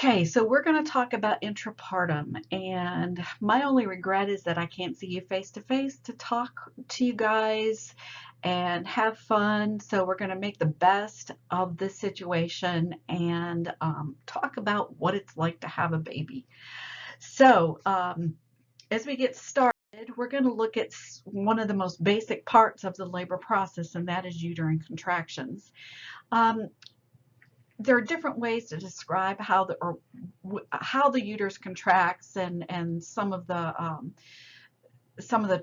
Okay, so we're going to talk about intrapartum, and my only regret is that I can't see you face to face to talk to you guys and have fun. So we're going to make the best of this situation and talk about what it's like to have a baby. So as we get started, we're going to look at one of the most basic parts of the labor process, and that is uterine contractions. Um, there are different ways to describe how the uterus contracts and some of the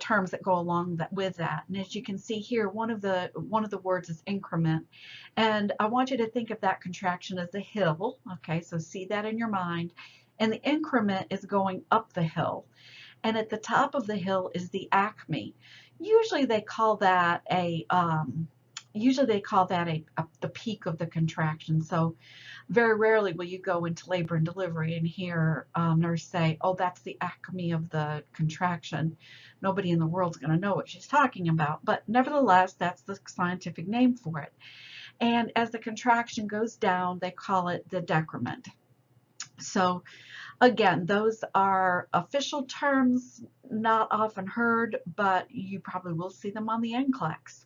terms that go along with that. And as you can see here, one of the words is increment, and I want you to think of that contraction as a hill. Okay, so see that in your mind, and the increment is going up the hill, and at the top of the hill is the acme. Usually they call that the peak of the contraction. So very rarely will you go into labor and delivery and hear a nurse say, oh, that's the acme of the contraction. Nobody in the world's going to know what she's talking about, but nevertheless, that's the scientific name for it. And as the contraction goes down, they call it the decrement. So again, those are official terms, not often heard, but you probably will see them on the NCLEX.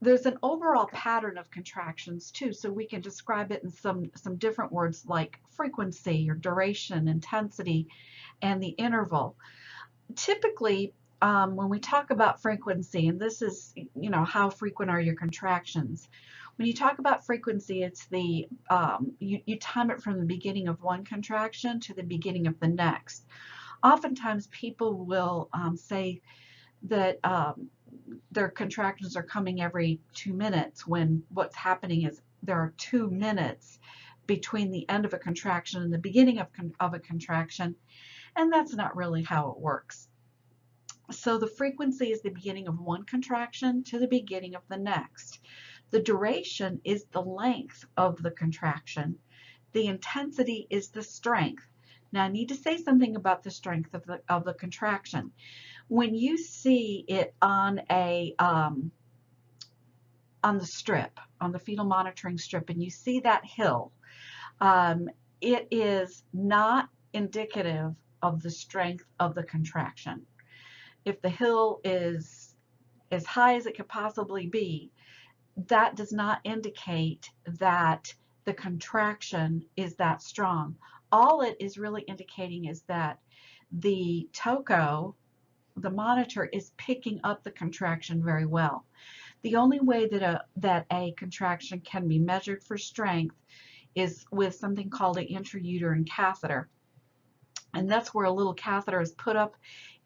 There's an overall pattern of contractions too, so we can describe it in some different words like frequency or duration, intensity, and the interval. Typically, when we talk about frequency, and this is, how frequent are your contractions? When you talk about frequency, it's you time it from the beginning of one contraction to the beginning of the next. Oftentimes, people will say that their contractions are coming every 2 minutes, when what's happening is there are 2 minutes between the end of a contraction and the beginning of a contraction, and that's not really how it works. So the frequency is the beginning of one contraction to the beginning of the next. The duration is the length of the contraction. The intensity is the strength. Now I need to say something about the strength of the contraction. When you see it on the strip, on the fetal monitoring strip, and you see that hill, it is not indicative of the strength of the contraction. If the hill is as high as it could possibly be, that does not indicate that the contraction is that strong. All it is really indicating is that the toco, the monitor, is picking up the contraction very well. The only way that a contraction can be measured for strength is with something called an intrauterine catheter. And that's where a little catheter is put up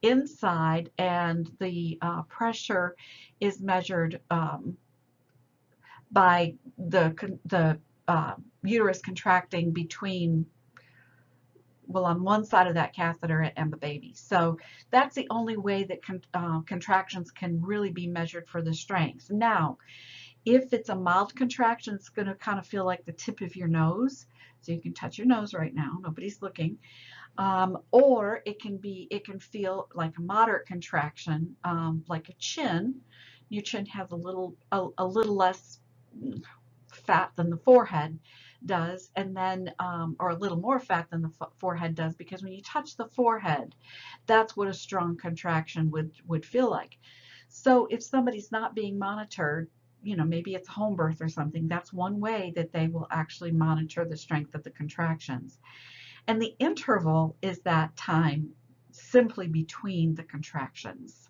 inside, and the pressure is measured by the uterus contracting between, well, on one side of that catheter and the baby. So that's the only way that contractions can really be measured for the strength. Now, if it's a mild contraction, it's going to kind of feel like the tip of your nose. So you can touch your nose right now. Nobody's looking. Or it can feel like a moderate contraction, like a chin. Your chin has a little less fat than the forehead does, and then or a little more fat than the forehead does, because when you touch the forehead, that's what a strong contraction would feel like. So if somebody's not being monitored, maybe it's home birth or something, that's one way that they will actually monitor the strength of the contractions. And the interval is that time simply between the contractions.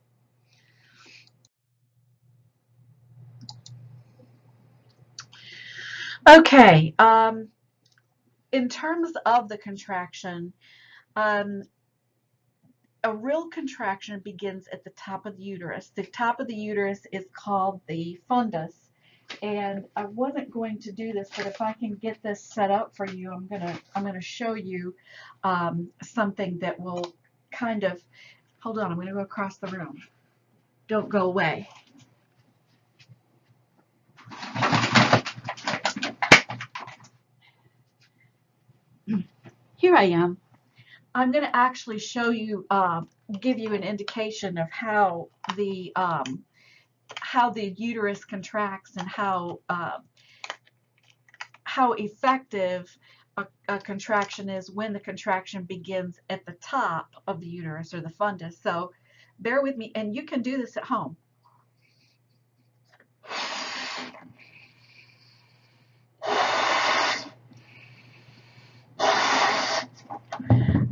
Okay, in terms of the contraction, um, a real contraction begins at the top of the uterus. The top of the uterus is called the fundus. And I wasn't going to do this, but if I can get this set up for you, I'm gonna show you something that will kind of, hold on, I'm gonna go across the room. Don't go away. Here I am. I'm going to actually show you, give you an indication of how the uterus contracts and how effective a contraction is when the contraction begins at the top of the uterus or the fundus. So bear with me, and you can do this at home.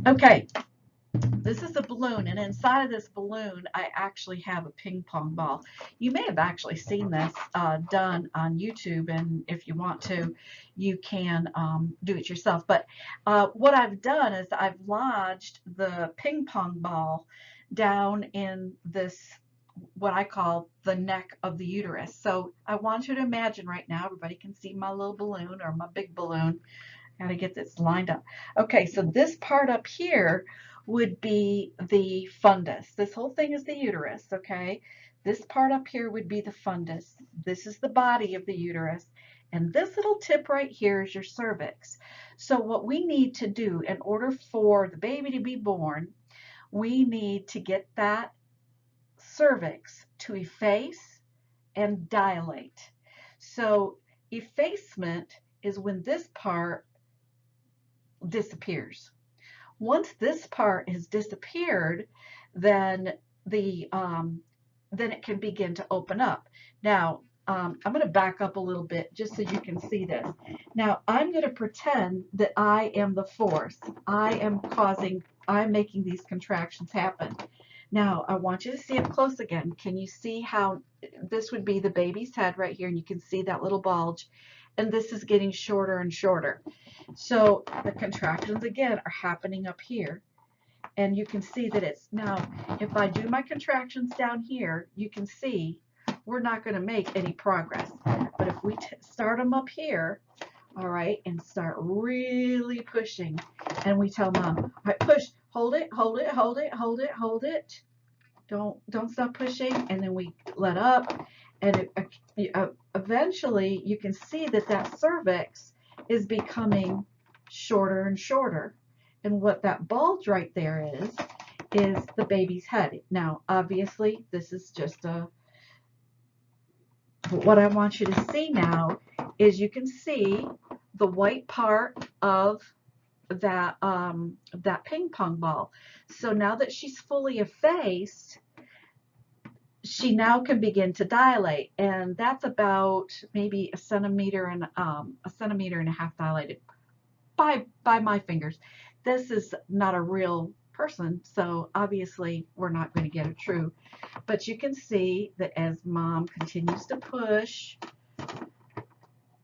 Okay, this is a balloon, and inside of this balloon, I actually have a ping pong ball. You may have actually seen this done on YouTube, and if you want to, you can do it yourself. But what I've done is I've lodged the ping pong ball down in this, what I call the neck of the uterus. So I want you to imagine right now, everybody can see my little balloon or my big balloon. Got to get this lined up. Okay, so this part up here would be the fundus. This whole thing is the uterus, okay? This part up here would be the fundus. This is the body of the uterus. And this little tip right here is your cervix. So what we need to do in order for the baby to be born, we need to get that cervix to efface and dilate. So effacement is when this part disappears. Once this part has disappeared, then then it can begin to open up. Now, I'm going to back up a little bit just so you can see this. Now, I'm going to pretend that I am the force. I'm making these contractions happen. Now, I want you to see up close again. Can you see how this would be the baby's head right here, and you can see that little bulge, and this is getting shorter and shorter. So the contractions again are happening up here, and you can see that it's now, if I do my contractions down here, you can see we're not going to make any progress. But if we start them up here, all right, and start really pushing, and we tell mom, all right, push, hold it, hold it, hold it, hold it, hold it. Don't stop pushing, and then we let up, and eventually you can see that that cervix is becoming shorter and shorter. And what that bulge right there is the baby's head. Now, obviously, this is just what I want you to see now is you can see the white part of that that ping pong ball. So now that she's fully effaced, she now can begin to dilate, and that's about maybe a centimeter and a half dilated by my fingers. This is not a real person, so obviously we're not going to get it true. But you can see that as mom continues to push,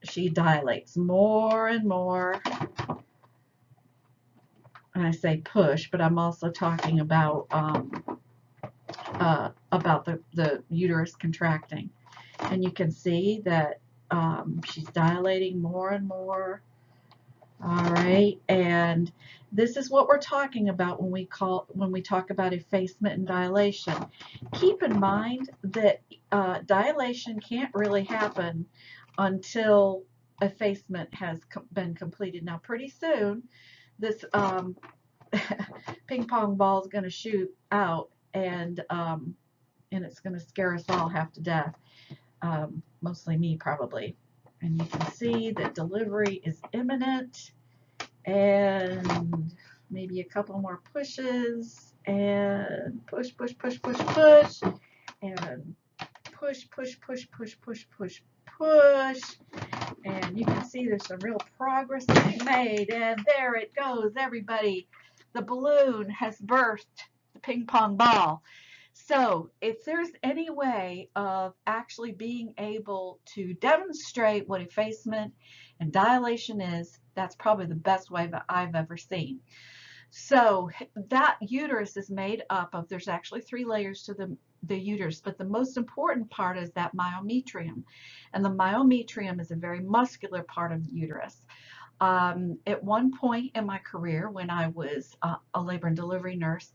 she dilates more and more. And I say push, but I'm also talking about the uterus contracting. And you can see that she's dilating more and more. All right, and this is what we're talking about when we talk about effacement and dilation. Keep in mind that dilation can't really happen until effacement has been completed. Now, pretty soon, this ping pong ball is going to shoot out, and it's going to scare us all half to death, mostly me probably. And you can see that delivery is imminent, and maybe a couple more pushes, and push, push, push, push, push, and push, push, push, push, push, push, push. And you can see there's some real progress being made, and there it goes, everybody. The balloon has birthed the ping pong ball. So if there's any way of actually being able to demonstrate what effacement and dilation is, that's probably the best way that I've ever seen. So that uterus is made up of, there's actually 3 layers to the uterus, but the most important part is that myometrium. And the myometrium is a very muscular part of the uterus. At one point in my career, when I was a labor and delivery nurse,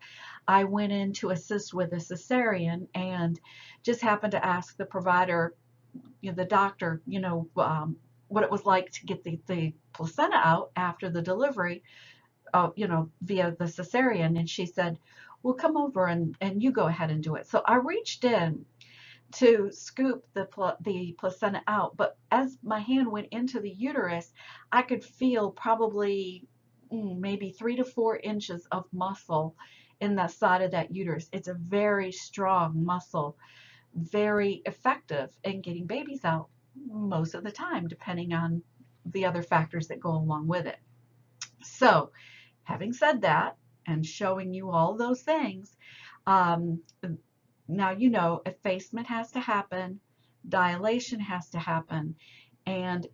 I went in to assist with a cesarean and just happened to ask the provider, the doctor, what it was like to get the placenta out after the delivery, via the cesarean. And she said, well, come over and you go ahead and do it. So I reached in to scoop the placenta out. But as my hand went into the uterus, I could feel probably maybe 3 to 4 inches of muscle in the side of that uterus. It's a very strong muscle, very effective in getting babies out most of the time, depending on the other factors that go along with it. So, having said that, and showing you all those things, um, now you know effacement has to happen, dilation has to happen, and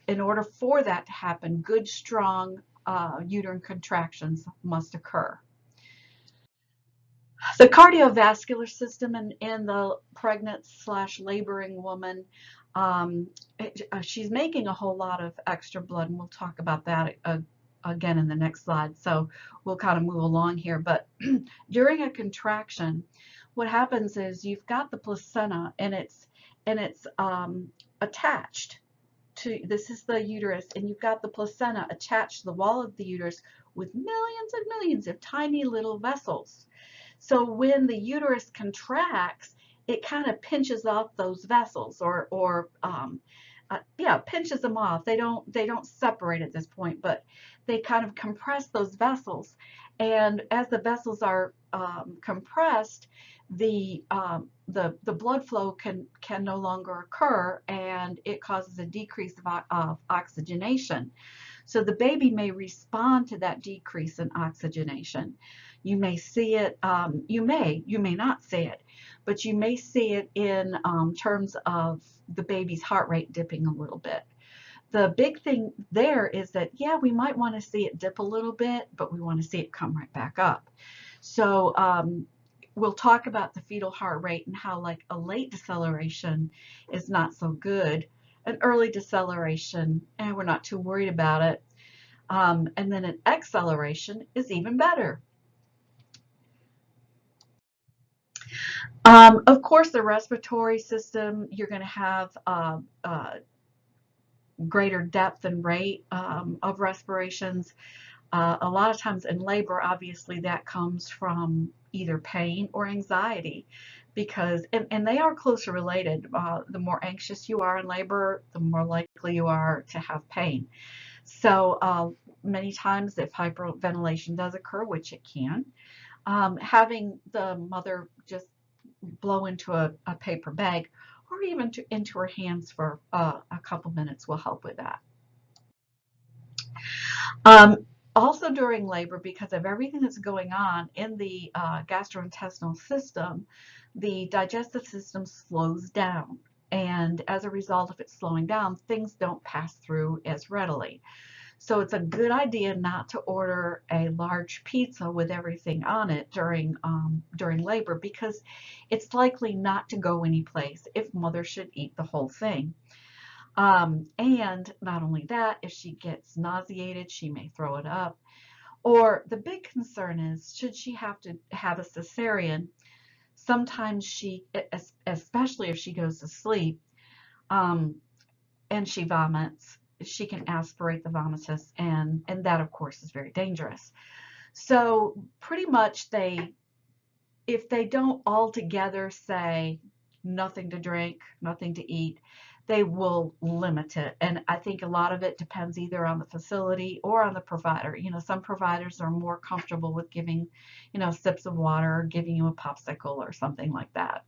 in order for that to happen, good, strong uterine contractions must occur. The cardiovascular system in the pregnant slash laboring woman, she's making a whole lot of extra blood, and we'll talk about that again in the next slide. So we'll kind of move along here. But during a contraction, what happens is you've got the placenta, and it's attached to, this is the uterus, and you've got the placenta attached to the wall of the uterus with millions and millions of tiny little vessels. So when the uterus contracts, it kind of pinches off those vessels, yeah, pinches them off. They don't separate at this point, but they kind of compress those vessels. And as the vessels are compressed, the blood flow can no longer occur, and it causes a decrease of oxygenation. So the baby may respond to that decrease in oxygenation. You may see it, you may not see it, but you may see it in terms of the baby's heart rate dipping a little bit. The big thing there is that, yeah, we might want to see it dip a little bit, but we want to see it come right back up. So we'll talk about the fetal heart rate and how, like, a late deceleration is not so good. An early deceleration, and we're not too worried about it. And then an acceleration is even better. Of course, the respiratory system, you're going to have greater depth and rate of respirations. A lot of times in labor, obviously, that comes from either pain or anxiety, because, and they are closely related. The more anxious you are in labor, the more likely you are to have pain. So many times, if hyperventilation does occur, which it can, having the mother just blow into a paper bag, or even into her hands for a couple minutes will help with that. Also during labor, because of everything that's going on in the gastrointestinal system, the digestive system slows down. And as a result of it slowing down, things don't pass through as readily. So it's a good idea not to order a large pizza with everything on it during labor, because it's likely not to go anyplace if mother should eat the whole thing. And not only that, if she gets nauseated, she may throw it up. Or the big concern is, should she have to have a cesarean, sometimes she, especially if she goes to sleep, and she vomits, she can aspirate the vomitus, and that, of course, is very dangerous. So pretty much if they don't altogether say nothing to drink, nothing to eat, they will limit it. And I think a lot of it depends either on the facility or on the provider. You know, some providers are more comfortable with giving, sips of water, or giving you a popsicle or something like that.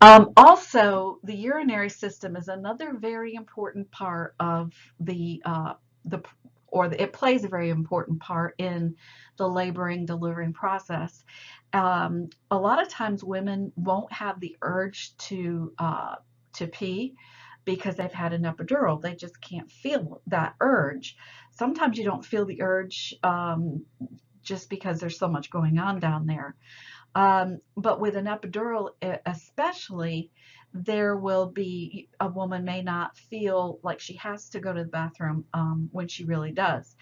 Also, the urinary system is another very important part of it plays a very important part in the laboring, delivering process. A lot of times women won't have the urge to pee because they've had an epidural. They just can't feel that urge. Sometimes you don't feel the urge just because there's so much going on down there. But with an epidural, especially, there will be, a woman may not feel like she has to go to the bathroom when she really does.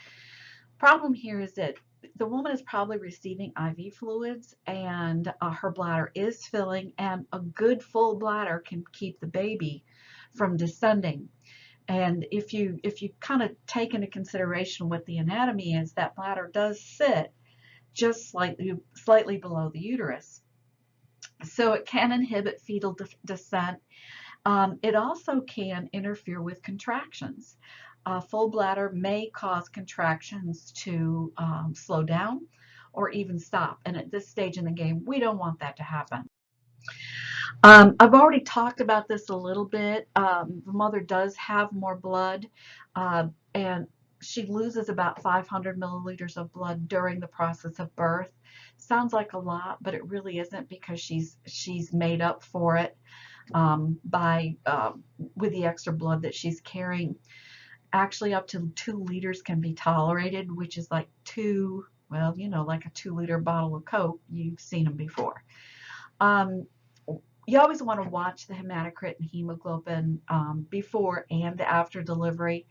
Problem here is that the woman is probably receiving IV fluids, and her bladder is filling, and a good full bladder can keep the baby from descending. And if you kind of take into consideration what the anatomy is, that bladder does sit just slightly below the uterus. So it can inhibit fetal descent. It also can interfere with contractions. Full bladder may cause contractions to slow down or even stop. And at this stage in the game, we don't want that to happen. I've already talked about this a little bit. The mother does have more blood, and she loses about 500 milliliters of blood during the process of birth. Sounds like a lot, but it really isn't, because she's made up for it by with the extra blood that she's carrying. Actually, up to 2 liters can be tolerated, which is like well, like a 2-liter bottle of Coke. You've seen them before. Um, you always want to watch the hematocrit and hemoglobin before and after delivery.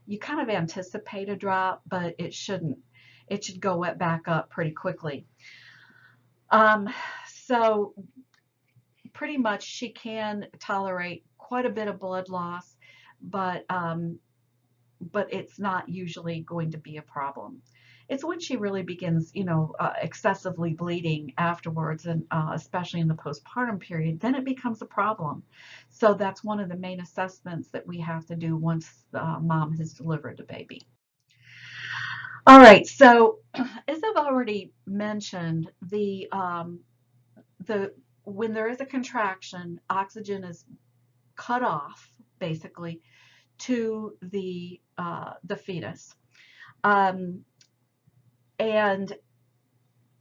You kind of anticipate a drop, but it shouldn't. It should go back up pretty quickly. So pretty much she can tolerate quite a bit of blood loss, but it's not usually going to be a problem. It's when she really begins, excessively bleeding afterwards, and especially in the postpartum period, then it becomes a problem. So that's one of the main assessments that we have to do once mom has delivered the baby. All right, so as I've already mentioned, the when there is a contraction, oxygen is cut off basically to the fetus. And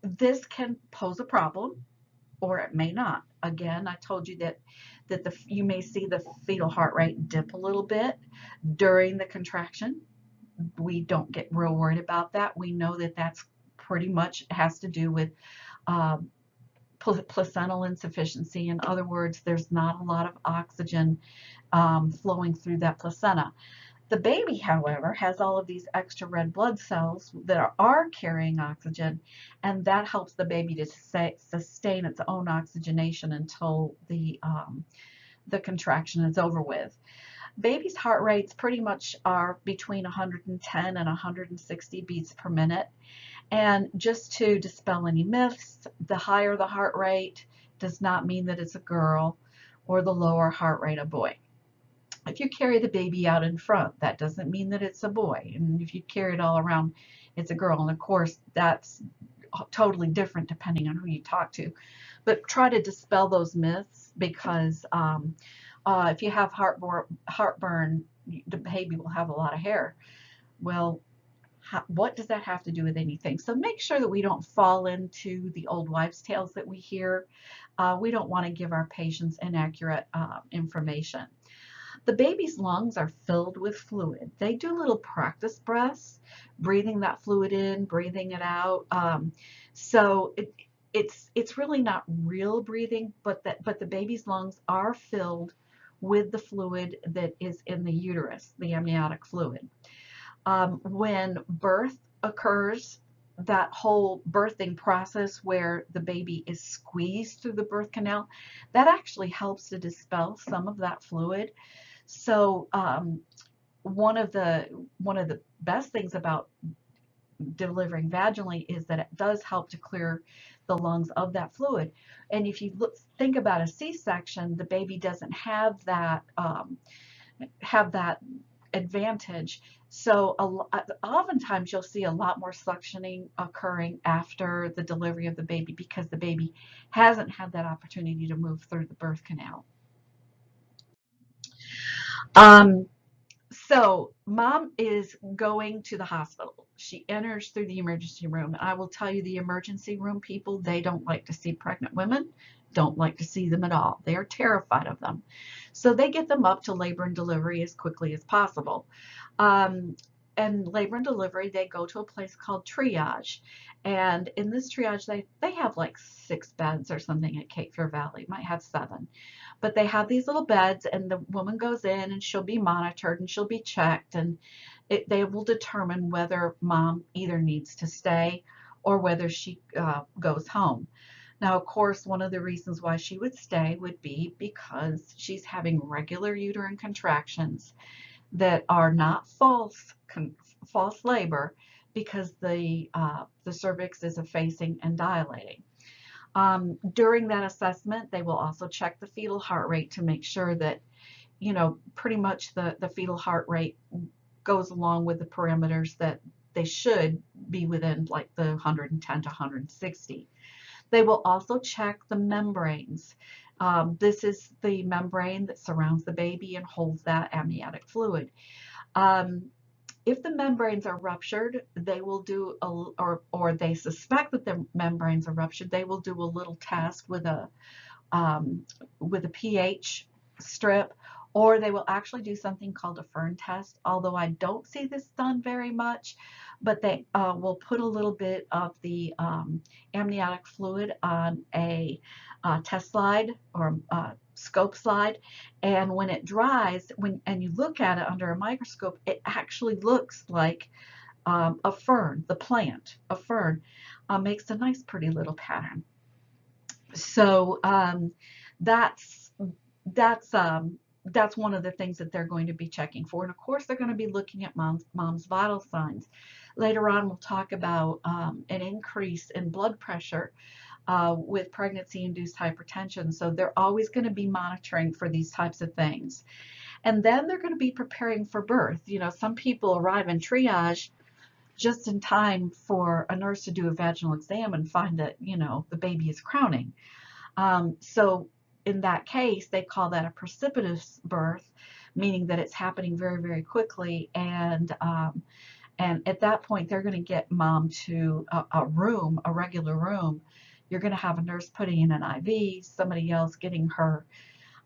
this can pose a problem, or it may not. Again, I told you that you may see the fetal heart rate dip a little bit during the contraction. We don't get real worried about that. We know that that's pretty much has to do with placental insufficiency. In other words, there's not a lot of oxygen flowing through that placenta. The baby, however, has all of these extra red blood cells that are carrying oxygen, and that helps the baby to sustain its own oxygenation until the contraction is over with. Baby's heart rates pretty much are between 110 and 160 beats per minute. And just to dispel any myths, the higher the heart rate does not mean that it's a girl, or the lower heart rate a boy. If you carry the baby out in front, that doesn't mean that it's a boy. And if you carry it all around, it's a girl. And of course, that's totally different depending on who you talk to. But try to dispel those myths, because if you have heartburn, the baby will have a lot of hair. Well, what does that have to do with anything? So make sure that we don't fall into the old wives' tales that we hear. We don't want to give our patients inaccurate information. The baby's lungs are filled with fluid. They do little practice breaths, breathing that fluid in, breathing it out. So it's really not real breathing, but the baby's lungs are filled with the fluid that is in the uterus, the amniotic fluid. When birth occurs, that whole birthing process where the baby is squeezed through the birth canal, that actually helps to dispel some of that fluid. So one of the best things about delivering vaginally is that it does help to clear the lungs of that fluid. And if you think about a C-section, the baby doesn't have that advantage. So oftentimes you'll see a lot more suctioning occurring after the delivery of the baby, because the baby hasn't had that opportunity to move through the birth canal. So mom is going to the hospital. She enters through the emergency room. And I will tell you, the emergency room people, they don't like to see pregnant women, don't like to see them at all. They are terrified of them. So they get them up to labor and delivery as quickly as possible. And labor and delivery, they go to a place called triage. And in this triage, they have like 6 beds or something at Cape Fear Valley, might have 7. But they have these little beds, and the woman goes in and she'll be monitored and she'll be checked, and they will determine whether mom either needs to stay or whether she goes home. Now, of course, one of the reasons why she would stay would be because she's having regular uterine contractions that are not false labor, because the cervix is effacing and dilating. During that assessment, they will also check the fetal heart rate to make sure that, pretty much the fetal heart rate goes along with the parameters that they should be within, like the 110 to 160. They will also check the membranes. This is the membrane that surrounds the baby and holds that amniotic fluid. Um, if the membranes are ruptured, they will do or they suspect that the membranes are ruptured, they will do a little test um, with a pH strip, or they will actually do something called a Fern test, although I don't see this done very much, but they will put a little bit of the amniotic fluid on a test slide or scope slide, and when it dries, and you look at it under a microscope, it actually looks like a fern, the plant, a fern, makes a nice pretty little pattern. So that's that's um, that's one of the things that they're going to be checking for, and of course they're going to be looking at mom's vital signs. Later on, we'll talk about an increase in blood pressure with pregnancy-induced hypertension. So they're always going to be monitoring for these types of things, and then they're going to be preparing for birth. Some people arrive in triage just in time for a nurse to do a vaginal exam and find that the baby is crowning. So in that case, they call that a precipitous birth, meaning that it's happening very, very quickly. And at that point, they're going to get mom to a room, a regular room. You're going to have a nurse putting in an IV, somebody else getting her,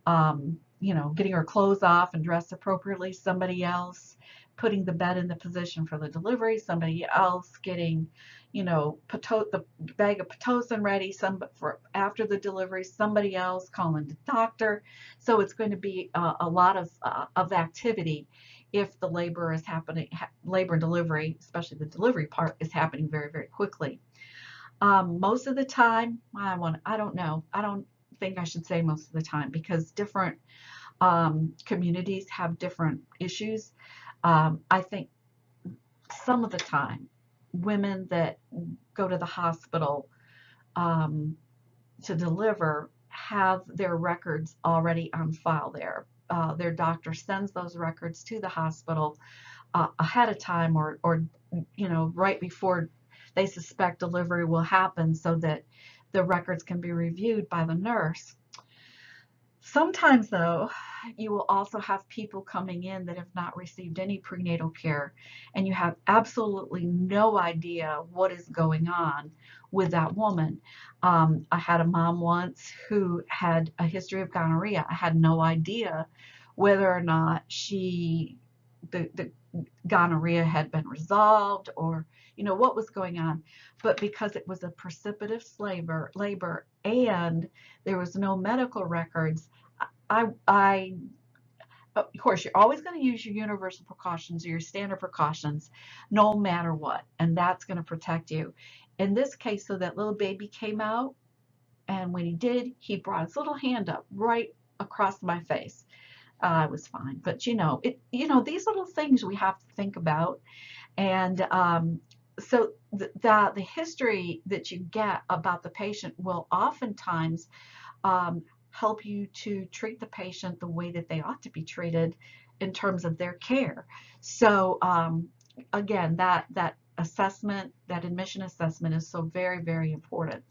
getting her clothes off and dressed appropriately, somebody else putting the bed in the position for the delivery, somebody else getting, the bag of Pitocin ready, some for after the delivery, somebody else calling the doctor. So it's going to be a lot of activity if the labor is happening, labor and delivery, especially the delivery part, is happening very, very quickly. Most of the time, I don't know. I don't think I should say most of the time, because different communities have different issues. I think some of the time, women that go to the hospital um, to deliver have their records already on file there. Their doctor sends those records to the hospital ahead of time, or right before they suspect delivery will happen, so that the records can be reviewed by the nurse. Sometimes, though, you will also have people coming in that have not received any prenatal care, and you have absolutely no idea what is going on with that woman. I had a mom once who had a history of gonorrhea. I had no idea whether or not the gonorrhea had been resolved, or what was going on, but because it was a precipitous labor and there was no medical records, I of course you're always going to use your universal precautions or your standard precautions no matter what, and that's going to protect you. In this case, so that little baby came out, and when he did, he brought his little hand up right across my face. I was fine, but these little things we have to think about. And so the history that you get about the patient will oftentimes help you to treat the patient the way that they ought to be treated in terms of their care. So again, that assessment, that admission assessment, is so very, very important.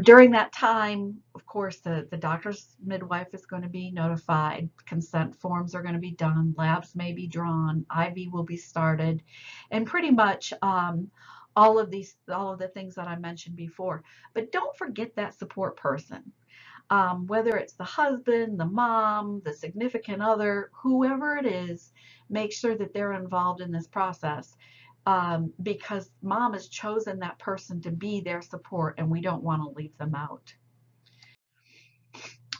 During that time, of course, the doctor's midwife is going to be notified. Consent forms are going to be done. Labs may be drawn. IV will be started, and pretty much all of the things that I mentioned before. But don't forget that support person. Whether it's the husband, the mom, the significant other, whoever it is, make sure that they're involved in this process, because mom has chosen that person to be their support, and we don't want to leave them out.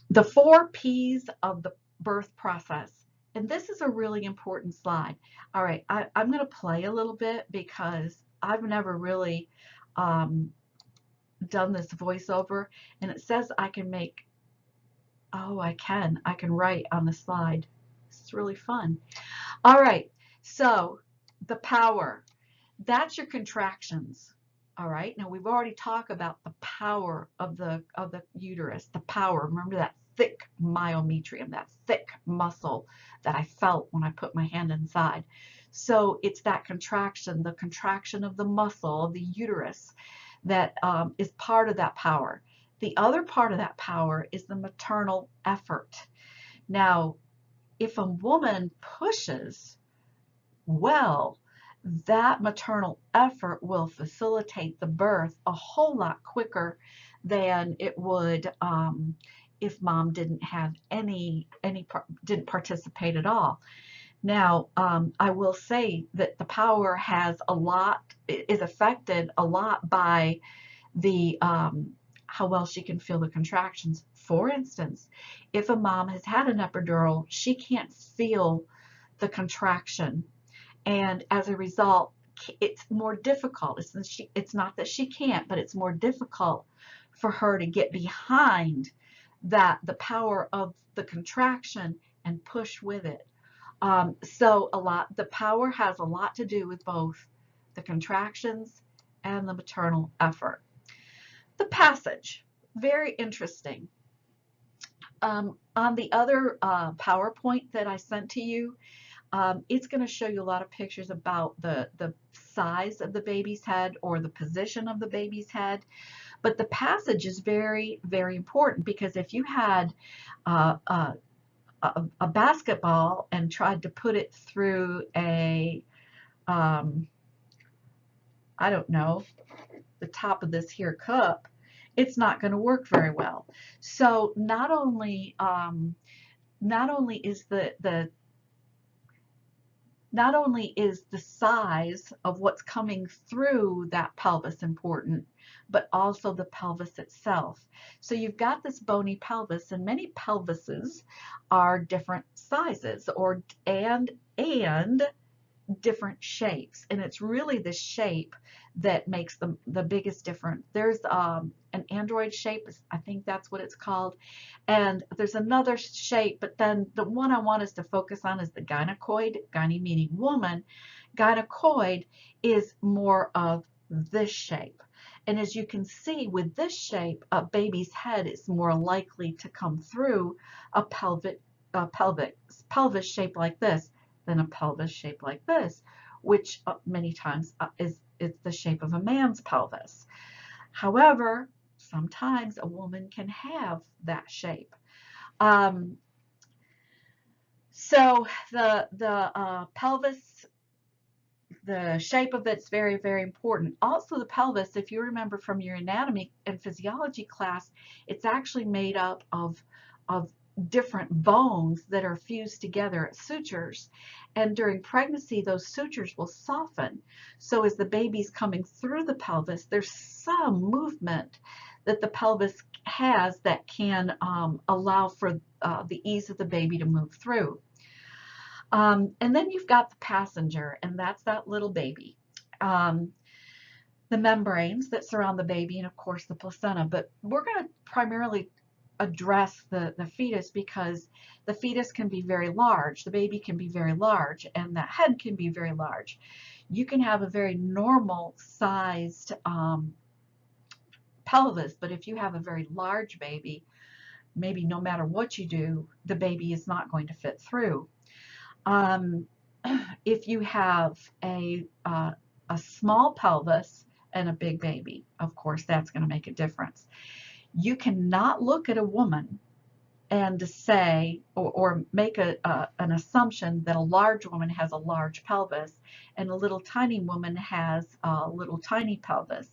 The 4 P's of the birth process. And this is a really important slide. All right, I'm going to play a little bit because I've never really done this voiceover, and it says I can make, oh, I can write on the slide. It's really fun. All right, so the power, that's your contractions. All right. Now we've already talked about the power of the uterus, the power. Remember that thick myometrium, that thick muscle that I felt when I put my hand inside. So it's that contraction, the contraction of the muscle of the uterus that is part of that power. The other part of that power is the maternal effort. Now, if a woman pushes well, that maternal effort will facilitate the birth a whole lot quicker than it would if mom didn't have didn't participate at all. Now, I will say that the power is affected a lot by the how well she can feel the contractions. For instance, if a mom has had an epidural, she can't feel the contraction, and as a result, it's more difficult. It's not that she can't, but it's more difficult for her to get behind the power of the contraction and push with it. So the power has a lot to do with both the contractions and the maternal effort. The passage, very interesting. On the other PowerPoint that I sent to you, it's going to show you a lot of pictures about the size of the baby's head or the position of the baby's head. But the passage is very, very important, because if you had a basketball and tried to put it through I don't know, the top of this here cup, it's not going to work very well. So not only is the size of what's coming through that pelvis important, but also the pelvis itself. So you've got this bony pelvis, and many pelvises are different sizes and different shapes, and it's really the shape that makes the biggest difference. There's an android shape, I think that's what it's called, and there's another shape, but then the one I want us to focus on is the gynecoid, gyne meaning woman. Gynecoid is more of this shape, and as you can see with this shape, a baby's head is more likely to come through a pelvis shape like this than a pelvis shape like this, which many times is the shape of a man's pelvis. However, sometimes a woman can have that shape. So the pelvis, the shape of it's very, very important. Also the pelvis, if you remember from your anatomy and physiology class, it's actually made up of different bones that are fused together at sutures, and during pregnancy those sutures will soften. So as the baby's coming through the pelvis, there's some movement that the pelvis has that can allow for the ease of the baby to move through. And then you've got the passenger, and that's that little baby. The membranes that surround the baby, and of course the placenta, but we're going to primarily address the fetus, because the fetus can be very large, the baby can be very large, and the head can be very large. You can have a very normal sized pelvis, but if you have a very large baby, maybe no matter what you do, the baby is not going to fit through. If you have a small pelvis and a big baby, of course that's going to make a difference. You cannot look at a woman and to say or make an assumption that a large woman has a large pelvis and a little tiny woman has a little tiny pelvis.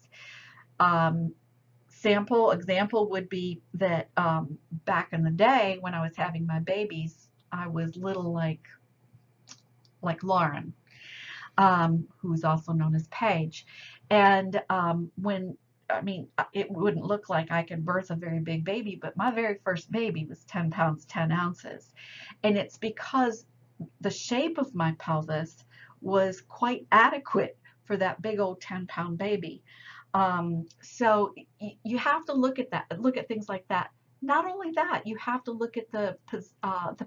Example would be that back in the day when I was having my babies, I was little like Lauren, who's also known as Paige, and it wouldn't look like I could birth a very big baby, but my very first baby was 10 pounds, 10 ounces. And it's because the shape of my pelvis was quite adequate for that big old 10-pound baby. So you have to look at things like that Not only that, you have to look at the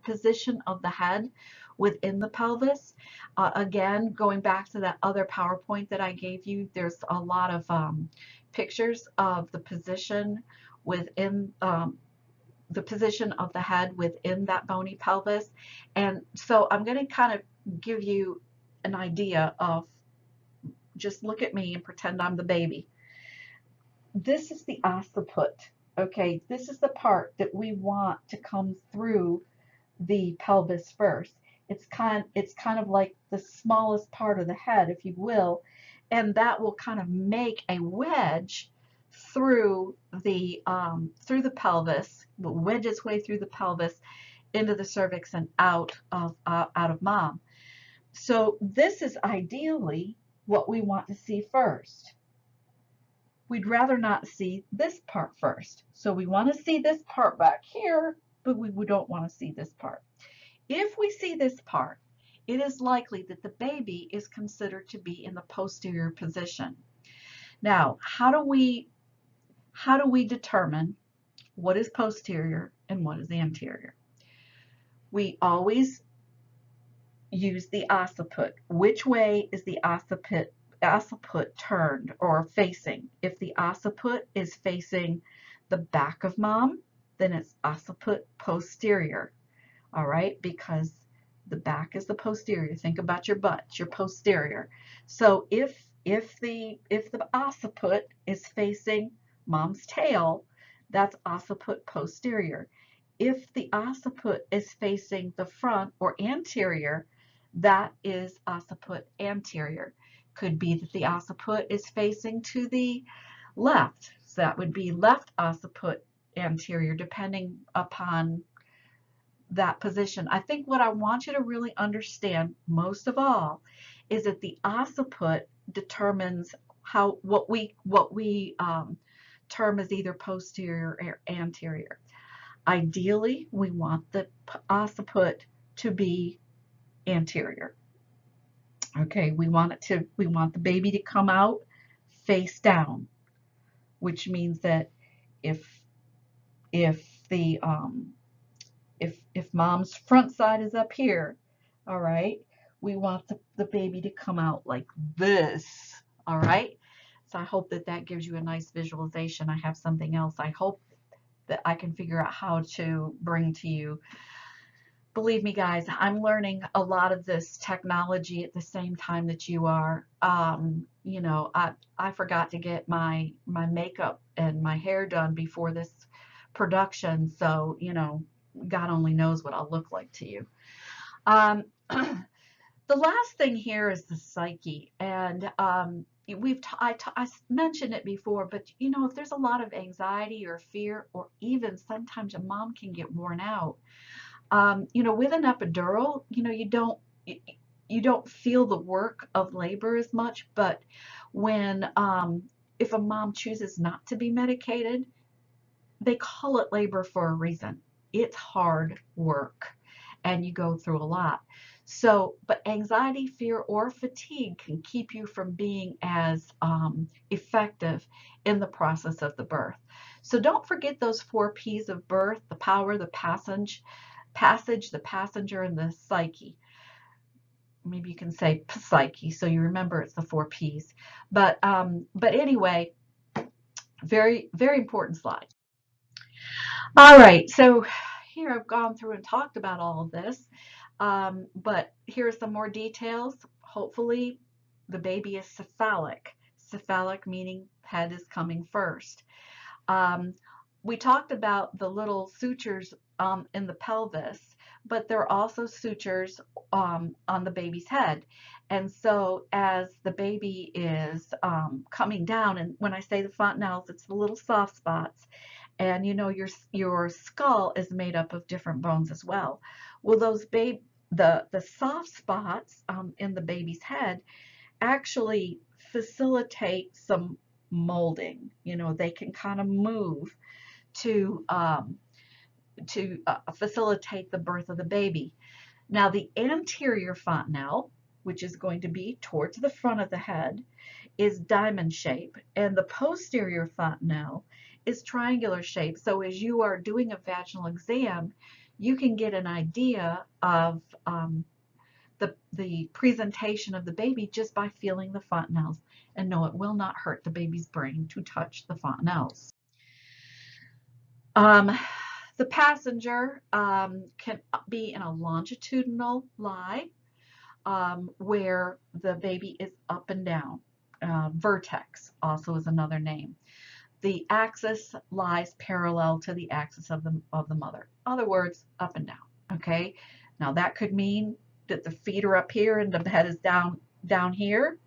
position of the head within the pelvis. Again, going back to that other PowerPoint that I gave you, there's a lot of pictures of the position of the head within that bony pelvis. And so I'm going to kind of give you an idea of, just look at me and pretend I'm the baby. This is the occiput. Okay, this is the part that we want to come through the pelvis first. It's kind of like the smallest part of the head, if you will, and that will kind of make a wedge through the pelvis, will wedge its way through the pelvis into the cervix and out of mom. So this is ideally what we want to see first. We'd rather not see this part first. So we want to see this part back here, but we don't want to see this part. If we see this part, it is likely that the baby is considered to be in the posterior position. Now, how do we determine what is posterior and what is anterior? We always use the occiput. Which way is the occiput turned or facing? If the occiput is facing the back of mom, then it's occiput posterior. All right, because the back is the posterior. Think about your butt, your posterior. So if the occiput is facing mom's tail, that's occiput posterior. If the occiput is facing the front or anterior, that is occiput anterior. Could be that the occiput is facing to the left, so that would be left occiput anterior, depending upon that position. I think what I want you to really understand most of all is that the occiput determines what we term as either posterior or anterior. Ideally, we want the occiput to be anterior. Okay, we want the baby to come out face down, which means that if the if mom's front side is up here, all right, we want the baby to come out like this, all right? So I hope that gives you a nice visualization. I have something else I hope that I can figure out how to bring to you. Believe me, guys, I'm learning a lot of this technology at the same time that you are. You know, I forgot to get my makeup and my hair done before this production, so, you know, God only knows what I'll look like to you. Um, the last thing here is the psyche, and I mentioned it before, but you know, if there's a lot of anxiety or fear, or even sometimes a mom can get worn out. You know, with an epidural, you know, you don't feel the work of labor as much, but when if a mom chooses not to be medicated, they call it labor for a reason. It's hard work and you go through a lot. So, but anxiety, fear, or fatigue can keep you from being as effective in the process of the birth. So don't forget those 4 P's of birth: the power, the passage, the passenger, and the psyche. Maybe you can say psyche, so you remember it's the 4 P's. But anyway, very, very important slide. All right, so here I've gone through and talked about all of this, but here are some more details. Hopefully the baby is cephalic. Cephalic meaning head is coming first. We talked about the little sutures in the pelvis, but there are also sutures on the baby's head. And so as the baby is coming down, and when I say the fontanelles, it's the little soft spots, and you know your skull is made up of different bones as well. Well, the soft spots in the baby's head actually facilitate some molding. You know, they can kind of move to facilitate the birth of the baby. Now, the anterior fontanelle, which is going to be towards the front of the head, is diamond shape, and the posterior fontanelle is triangular shape. So as you are doing a vaginal exam, you can get an idea of the presentation of the baby just by feeling the fontanelles. And no, it will not hurt the baby's brain to touch the fontanelles. The passenger can be in a longitudinal lie where the baby is up and down. Vertex also is another name. The axis lies parallel to the axis of the mother. In other words, up and down. Okay. Now that could mean that the feet are up here and the head is down here.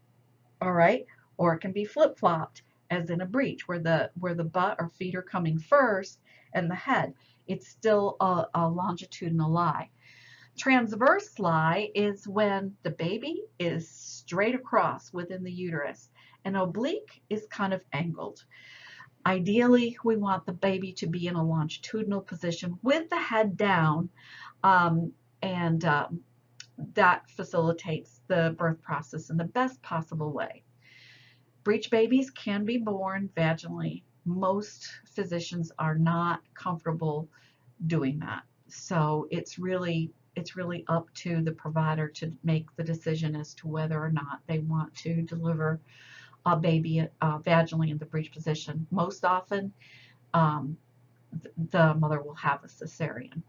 All right. Or it can be flip-flopped, as in a breech, where the butt or feet are coming first and the head. It's still a longitudinal lie. Transverse lie is when the baby is straight across within the uterus, and oblique is kind of angled. Ideally, we want the baby to be in a longitudinal position with the head down, and that facilitates the birth process in the best possible way. Breech babies can be born vaginally. Most physicians are not comfortable doing that. So it's really up to the provider to make the decision as to whether or not they want to deliver a baby vaginally in the breech position. Most often, the mother will have a cesarean.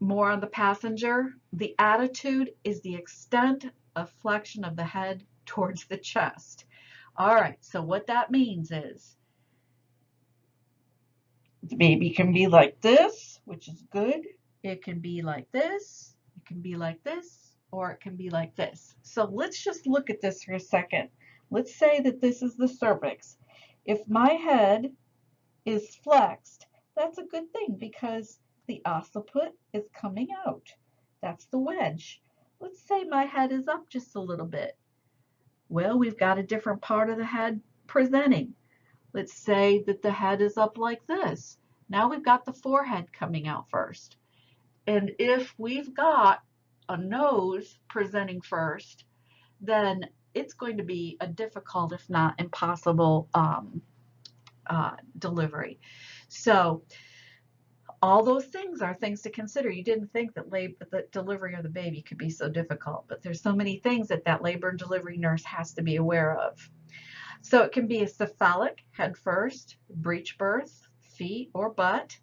More on the passenger. The attitude is the extent of flexion of the head towards the chest. All right, so what that means is the baby can be like this, which is good. It can be like this. It can be like this, or it can be like this. So let's just look at this for a second. Let's say that this is the cervix. If my head is flexed, that's a good thing because the occiput is coming out. That's the wedge. Let's say my head is up just a little bit. Well, we've got a different part of the head presenting. Let's say that the head is up like this. Now we've got the forehead coming out first. And if we've got a nose presenting first, then it's going to be a difficult, if not impossible, delivery. So all those things are things to consider. You didn't think that the delivery of the baby could be so difficult, but there's so many things that labor and delivery nurse has to be aware of. So it can be a cephalic, head first, breech birth, feet or butt,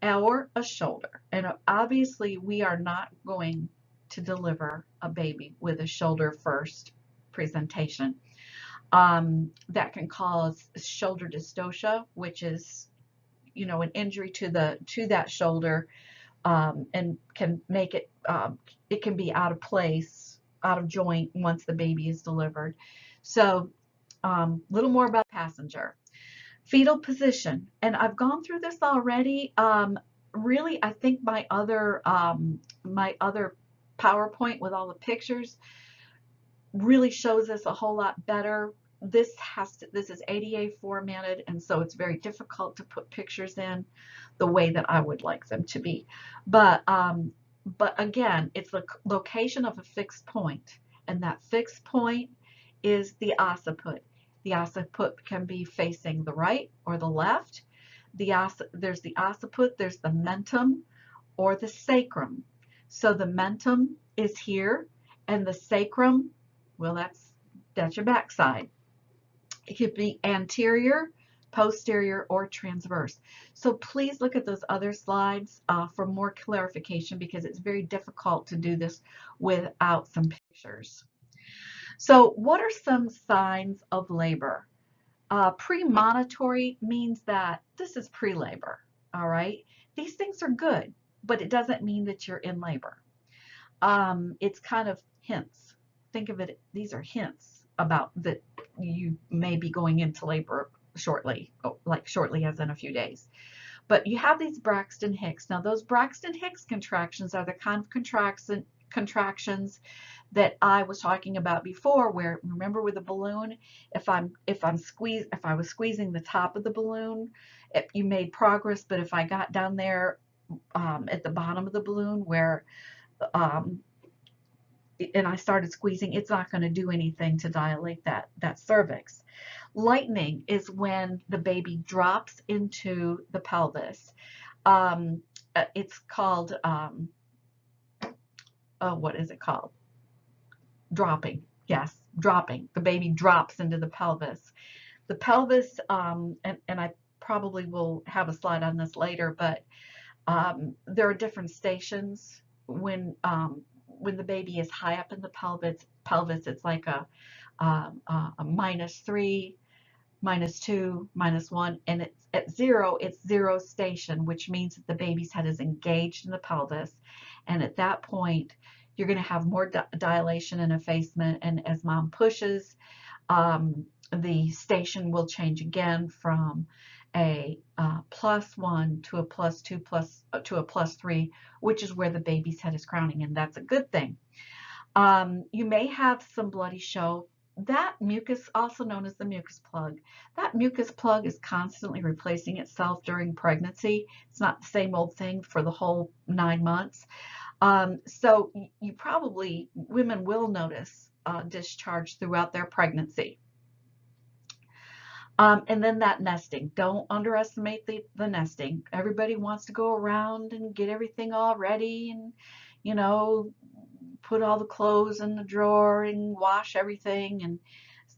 or a shoulder. And obviously we are not going to deliver a baby with a shoulder first presentation. That can cause shoulder dystocia, which is, an injury to that shoulder, and can make it, it can be out of place, out of joint once the baby is delivered. So little more about passenger. Fetal position, and I've gone through this already. Really, I think my other PowerPoint with all the pictures really shows this a whole lot better. This is ADA formatted, and so it's very difficult to put pictures in the way that I would like them to be. But again, it's the location of a fixed point, and that fixed point is the occiput. The occiput can be facing the right or the left. There's the occiput, there's the mentum or the sacrum. So the mentum is here, and the sacrum, well, that's your backside. It could be anterior, posterior, or transverse. So please look at those other slides for more clarification, because it's very difficult to do this without some pictures. So what are some signs of labor? Premonitory means that this is pre-labor, all right? These things are good, but it doesn't mean that you're in labor. It's kind of hints. Think of it, these are hints about that you may be going into labor shortly, like shortly as in a few days. But you have these Braxton Hicks. Now those Braxton Hicks contractions are the kind of contractions that I was talking about before, where, remember with the balloon, if I was squeezing the top of the balloon, you made progress, but if I got down there at the bottom of the balloon where and I started squeezing, it's not going to do anything to dilate that cervix. Lightning is when the baby drops into the pelvis. Um, it's called, what is it called? Dropping. Yes, dropping. The baby drops into the pelvis. The pelvis, and I probably will have a slide on this later, but there are different stations when the baby is high up in the pelvis, it's like a -3, -2, -1, and it's at 0, it's 0 station, which means that the baby's head is engaged in the pelvis. And at that point, you're going to have more dilation and effacement. And as mom pushes, the station will change again from a +1 to a +2 to a +3, which is where the baby's head is crowning, and that's a good thing. You may have some bloody show. That mucus, also known as the mucus plug, that mucus plug is constantly replacing itself during pregnancy. It's not the same old thing for the whole 9 months. So you probably, women will notice discharge throughout their pregnancy. And then that nesting. Don't underestimate the nesting. Everybody wants to go around and get everything all ready and, you know, put all the clothes in the drawer and wash everything, and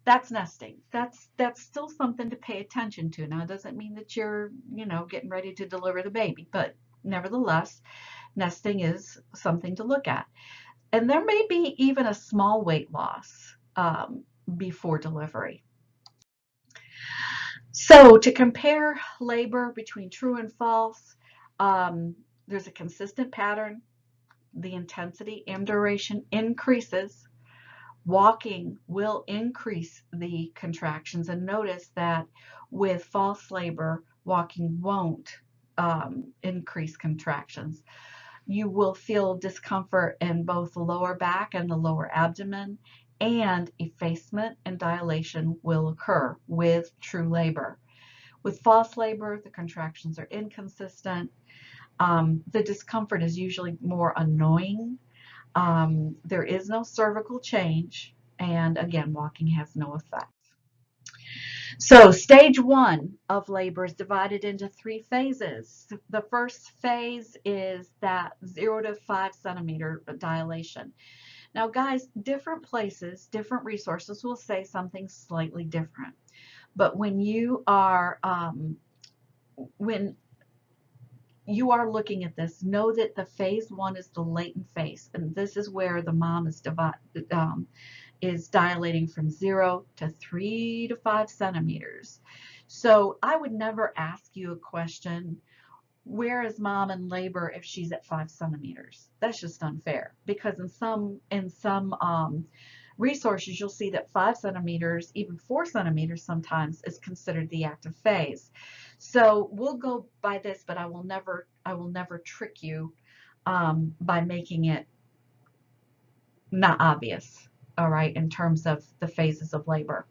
that's nesting. That's still something to pay attention to. Now, it doesn't mean that you're, getting ready to deliver the baby, but nevertheless, nesting is something to look at. And there may be even a small weight loss before delivery. So to compare labor between true and false, there's a consistent pattern. The intensity and duration increases. Walking will increase the contractions, and notice that with false labor, walking won't increase contractions. You will feel discomfort in both the lower back and the lower abdomen, and effacement and dilation will occur with true labor. With false labor, the contractions are inconsistent. The discomfort is usually more annoying. There is no cervical change, and again, walking has no effect. So stage 1 of labor is divided into 3 phases. The first phase is that 0 to 5 centimeter dilation. Now guys, different places, different resources will say something slightly different. But when you are looking at this, know that the phase 1 is the latent phase, and this is where the mom is dilating from 0 to 3 to 5 centimeters. So I would never ask you a question, where is mom in labor if she's at 5 centimeters? That's just unfair, because in some resources you'll see that 5 centimeters, even 4 centimeters sometimes, is considered the active phase. So we'll go by this, but I will never trick you by making it not obvious, all right, in terms of the phases of labor.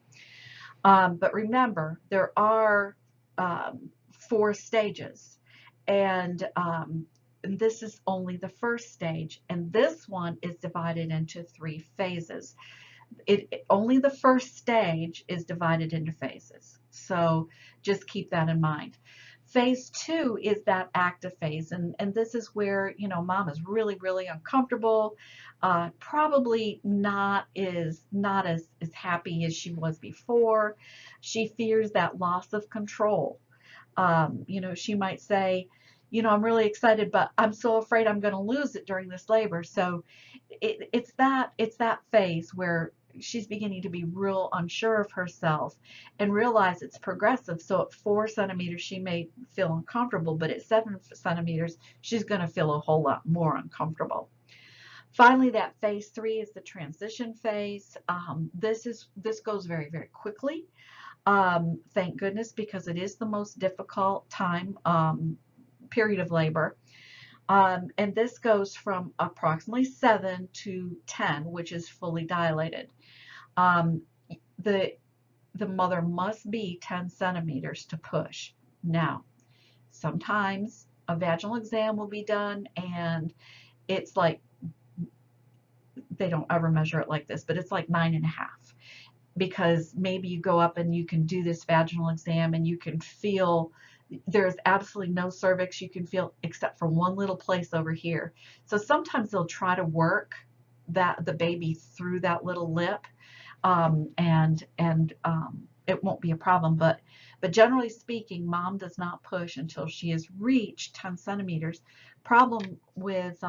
But remember, there are 4 stages, and this is only the first stage, and this one is divided into 3 phases. Only the first stage is divided into phases, so just keep that in mind. Phase 2 is that active phase, and this is where, mom is really, really uncomfortable, probably not as happy as she was before. She fears that loss of control. She might say, I'm really excited, but I'm so afraid I'm going to lose it during this labor. So it's that phase where she's beginning to be real unsure of herself and realize it's progressive. So at 4 centimeters, she may feel uncomfortable, but at 7 centimeters, she's going to feel a whole lot more uncomfortable. Finally, that phase 3 is the transition phase. This goes very, very quickly. Thank goodness, because it is the most difficult period of labor. And this goes from approximately 7 to 10, which is fully dilated. The mother must be 10 centimeters to push. Now, sometimes a vaginal exam will be done, and it's like, they don't ever measure it like this, but it's like 9.5. because maybe you go up and you can do this vaginal exam and you can feel there's absolutely no cervix you can feel except for one little place over here. So sometimes they'll try to work the baby through that little lip, and it won't be a problem. But generally speaking, mom does not push until she has reached 10 centimeters. Problem with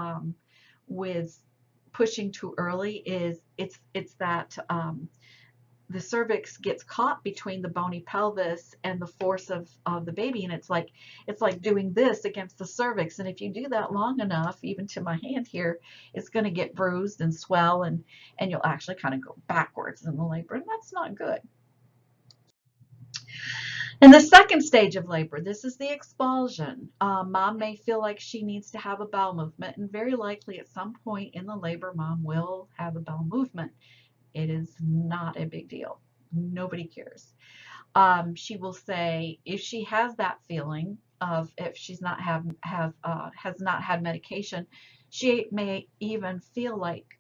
pushing too early is it's that the cervix gets caught between the bony pelvis and the force of the baby, and it's like doing this against the cervix, and if you do that long enough, even to my hand here, it's going to get bruised and swell, and you'll actually kind of go backwards in the labor, and that's not good. In the second stage of labor, this is the expulsion. Mom may feel like she needs to have a bowel movement, and very likely at some point in the labor, mom will have a bowel movement. It is not a big deal. Nobody cares. She will say if she has that feeling of if she's not has not had medication, she may even feel like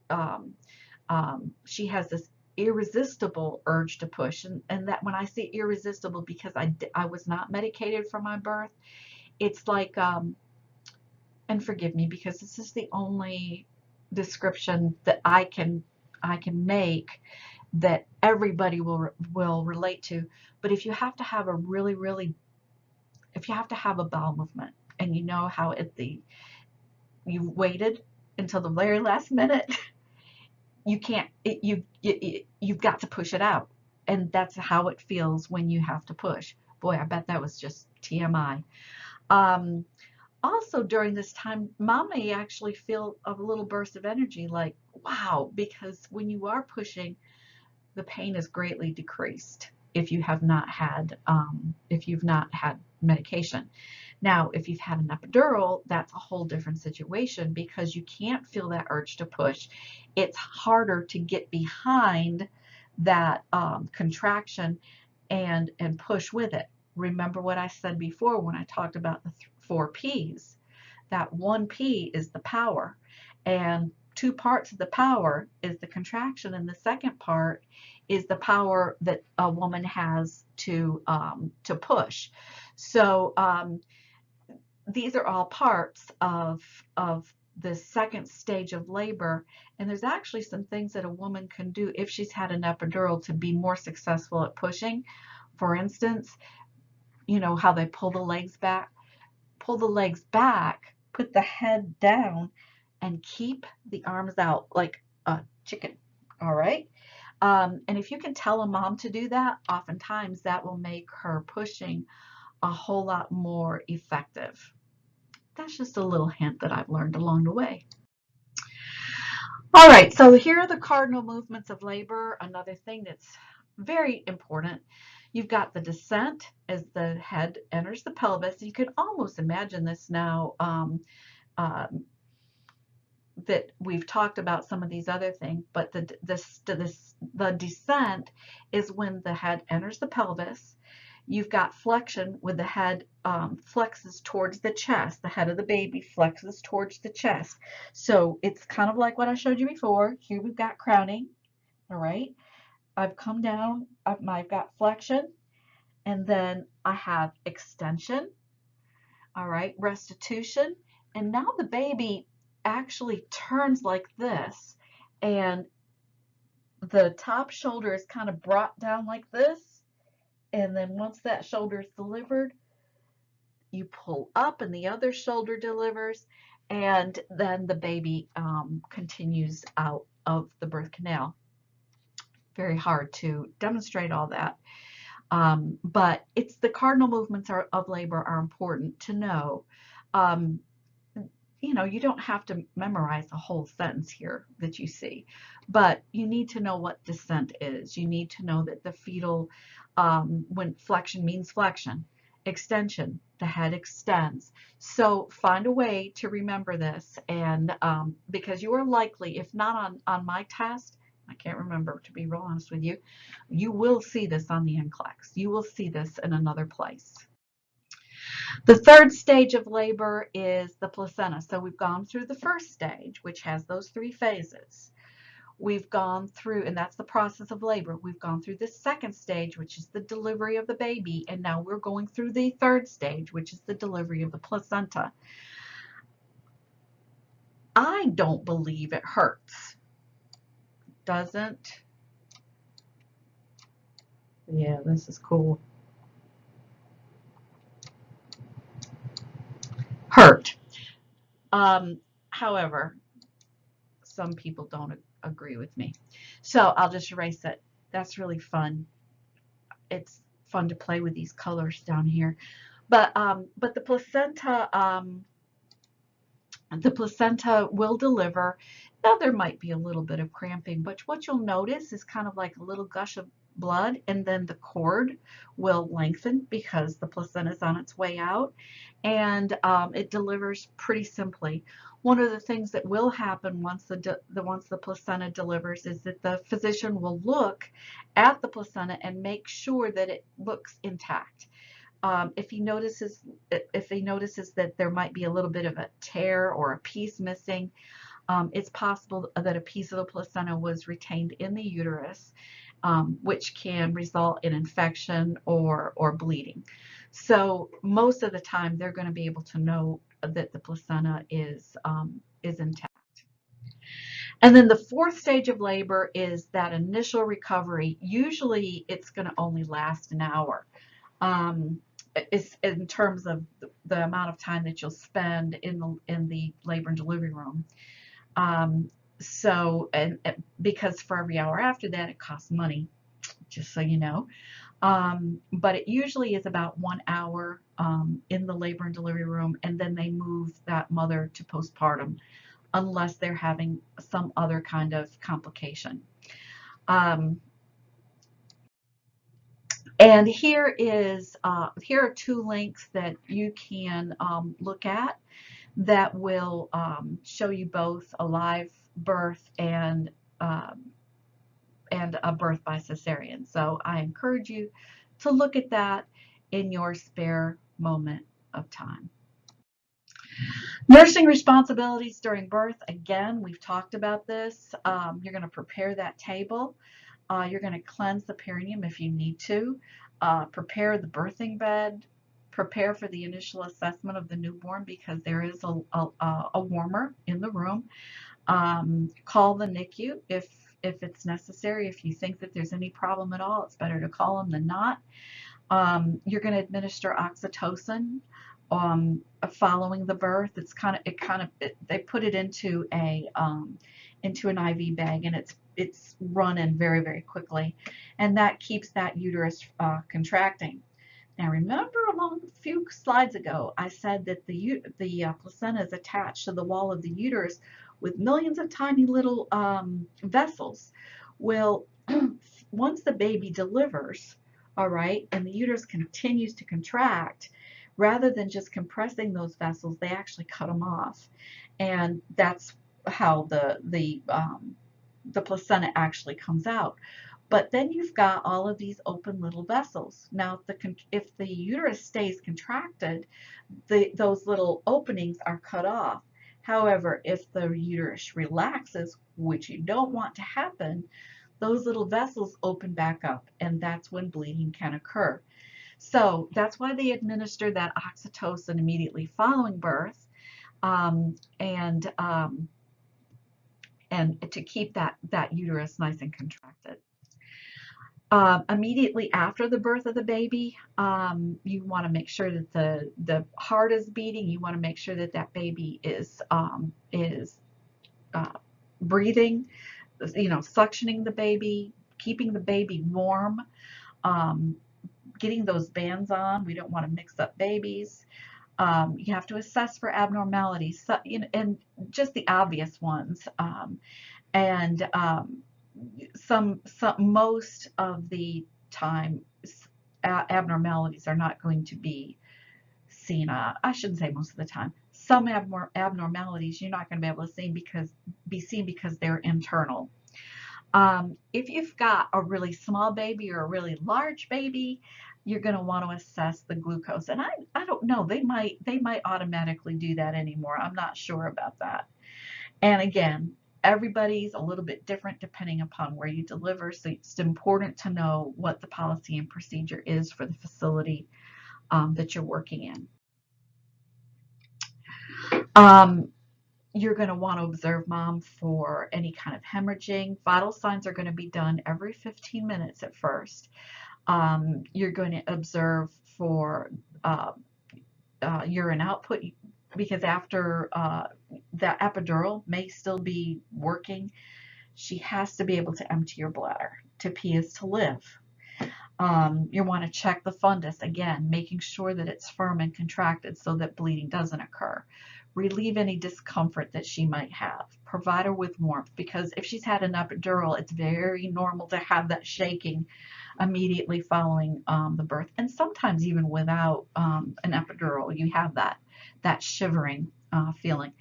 she has this irresistible urge to push, and that when I say irresistible, because I was not medicated from my birth, it's like and forgive me because this is the only description that I can make that everybody will relate to. But if you have to have a if you have to have a bowel movement, and you know how you've waited until the very last minute, you can't, you've got to push it out. And that's how it feels when you have to push. Boy, I bet that was just TMI. Also during this time, mom may actually feel a little burst of energy like, wow, because when you are pushing, the pain is greatly decreased if you have not had medication. Now, if you've had an epidural, that's a whole different situation because you can't feel that urge to push. It's harder to get behind that contraction and push with it. Remember what I said before when I talked about the 4 P's. That 1 P is the power, and 2 parts of the power is the contraction, and the second part is the power that a woman has to push. So these are all parts of the second stage of labor, and there's actually some things that a woman can do if she's had an epidural to be more successful at pushing. For instance, you know how they pull the legs back? Pull the legs back, put the head down, and keep the arms out like a chicken. All right. And if you can tell a mom to do that, oftentimes that will make her pushing a whole lot more effective. That's just a little hint that I've learned along the way. All right, so here are the cardinal movements of labor. Another thing that's very important. You've got the descent as the head enters the pelvis. You could almost imagine this now that we've talked about some of these other things, but the descent is when the head enters the pelvis. You've got flexion when the head flexes towards the chest. The head of the baby flexes towards the chest. So it's kind of like what I showed you before. Here we've got crowning. All right. I've come down. I've got flexion. And then I have extension. All right. Restitution. And now the baby actually turns like this. And the top shoulder is kind of brought down like this. And then once that shoulder is delivered, you pull up and the other shoulder delivers, and then the baby continues out of the birth canal. Very hard to demonstrate all that, but it's the cardinal movements of labor are important to know. You know, you don't have to memorize a whole sentence here that you see, but you need to know what descent is. You need to know that the fetal, when flexion means flexion, extension, the head extends. So find a way to remember this, and because you are likely, if not on my test, I can't remember, to be real honest with you, you will see this on the NCLEX. You will see this in another place. The third stage of labor is the placenta. So we've gone through the first stage, which has those 3 phases. we've gone through, and that's the process of labor. We've gone through the second stage, which is the delivery of the baby, and now we're going through the third stage, which is the delivery of the placenta. I don't believe it hurts. Doesn't? Yeah, this is cool. Hurt. However, some people don't agree with me. So I'll just erase it. That's really fun. It's fun to play with these colors down here. But the placenta will deliver. Now there might be a little bit of cramping, but what you'll notice is kind of like a little gush of blood, and then the cord will lengthen because the placenta is on its way out, and it delivers pretty simply. One of the things that will happen once the placenta delivers is that the physician will look at the placenta and make sure that it looks intact. If he notices that there might be a little bit of a tear or a piece missing, it's possible that a piece of the placenta was retained in the uterus, which can result in infection or bleeding. So most of the time, they're going to be able to know that the placenta is intact. And then the fourth stage of labor is that initial recovery. Usually, it's going to only last an hour. Is in terms of the amount of time that you'll spend in the labor and delivery room. So, and because for every hour after that, it costs money, just so you know. But it usually is about 1 hour in the labor and delivery room, and then they move that mother to postpartum unless they're having some other kind of complication. And here are 2 links that you can look at that will show you both a live birth and a birth by cesarean. So I encourage you to look at that in your spare moment of time. Nursing responsibilities during birth. Again, we've talked about this. You're going to prepare that table. You're going to cleanse the perineum if you need to. Prepare the birthing bed. Prepare for the initial assessment of the newborn because there is a warmer in the room. Call the NICU if it's necessary. If you think that there's any problem at all, it's better to call them than not. You're going to administer oxytocin following the birth. They put it into an IV bag, and it's run in very, very quickly, and that keeps that uterus contracting. Now remember, a few slides ago, I said that the placenta is attached to the wall of the uterus with millions of tiny little vessels. Well, once the baby delivers, all right, and the uterus continues to contract, rather than just compressing those vessels, they actually cut them off, and that's how the placenta actually comes out. But then you've got all of these open little vessels. Now, if the uterus stays contracted, those little openings are cut off. However, if the uterus relaxes, which you don't want to happen, those little vessels open back up, and that's when bleeding can occur. So that's why they administer that oxytocin immediately following birth, and to keep that uterus nice and contracted. Immediately after the birth of the baby, you want to make sure that the heart is beating. You want to make sure that that baby is breathing, suctioning the baby, keeping the baby warm, getting those bands on. We don't want to mix up babies. You have to assess for abnormalities, and just the obvious ones. Most of the time, abnormalities are not going to be seen. I shouldn't say most of the time. Some abnormalities you're not going to be able to be seen because they're internal. If you've got a really small baby or a really large baby, you're going to want to assess the glucose. And I don't know, they might automatically do that anymore. I'm not sure about that. And again, everybody's a little bit different depending upon where you deliver, so it's important to know what the policy and procedure is for the facility that you're working in. You're going to want to observe mom for any kind of hemorrhaging. Vital signs are going to be done every 15 minutes at first. You're going to observe for urine output, because after that epidural may still be working, she has to be able to empty your bladder. To pee is to live. You want to check the fundus, again, making sure that it's firm and contracted so that bleeding doesn't occur. Relieve any discomfort that she might have. Provide her with warmth, because if she's had an epidural, it's very normal to have that shaking immediately following the birth. And sometimes even without an epidural, you have that shivering feeling.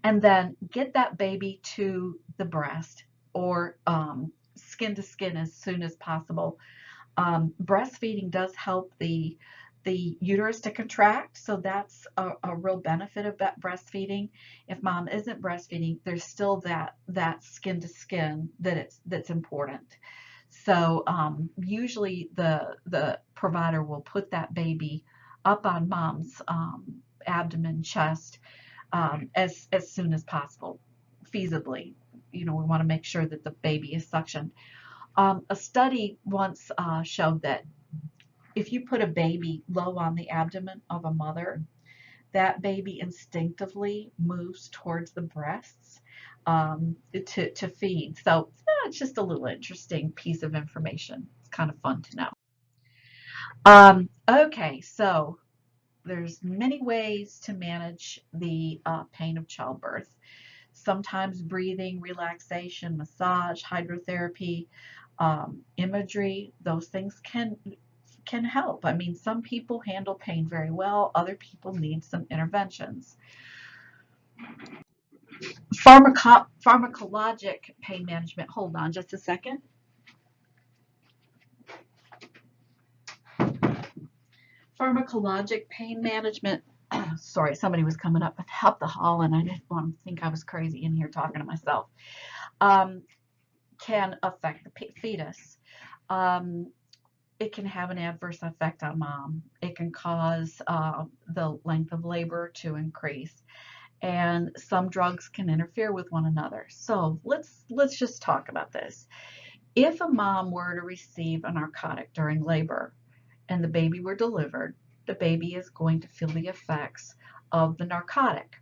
And then get that baby to the breast, or skin to skin as soon as possible. Breastfeeding does help the uterus to contract, so that's a real benefit of that breastfeeding. If mom isn't breastfeeding, there's still that skin to skin that's important. So usually the provider will put that baby up on mom's abdomen, chest, as soon as possible, feasibly. We want to make sure that the baby is suctioned. A study once showed that if you put a baby low on the abdomen of a mother, that baby instinctively moves towards the breasts to feed. So it's just a little interesting piece of information. It's kind of fun to know. Okay, so there's many ways to manage the pain of childbirth. Sometimes breathing, relaxation, massage, hydrotherapy, imagery, those things can help. I mean, some people handle pain very well, other people need some interventions. Pharmacologic pain management. Hold on just a second. Pharmacologic pain management. Sorry, somebody was coming up the hall, and I didn't want to think I was crazy in here talking to myself. Can affect the fetus. It can have an adverse effect on mom. It can cause the length of labor to increase, and some drugs can interfere with one another. So let's just talk about this. If a mom were to receive a narcotic during labor and the baby were delivered, the baby is going to feel the effects of the narcotic.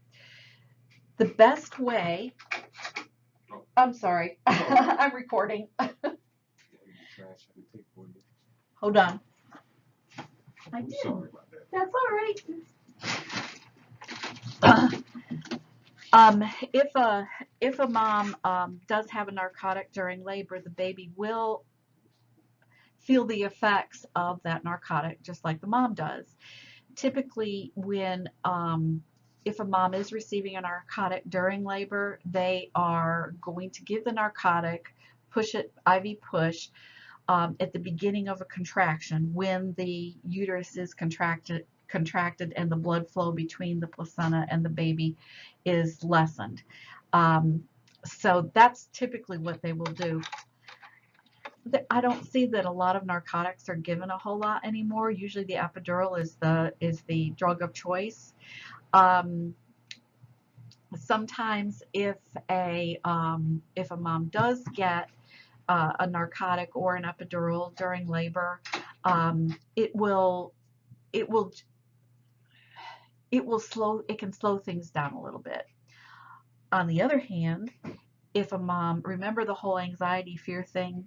The best way, I'm sorry, I'm recording. Hold on. I did. Sorry about that. That's all right. If a mom does have a narcotic during labor, the baby will feel the effects of that narcotic just like the mom does. Typically, if a mom is receiving a narcotic during labor, they are going to give the narcotic, push it, IV push, at the beginning of a contraction when the uterus is contracted and the blood flow between the placenta and the baby is lessened. So that's typically what they will do. I don't see that a lot of narcotics are given a whole lot anymore. Usually the epidural is the drug of choice. Sometimes if a mom does get a narcotic or an epidural during labor, it can slow things down a little bit. On the other hand, if a mom, remember the whole anxiety fear thing,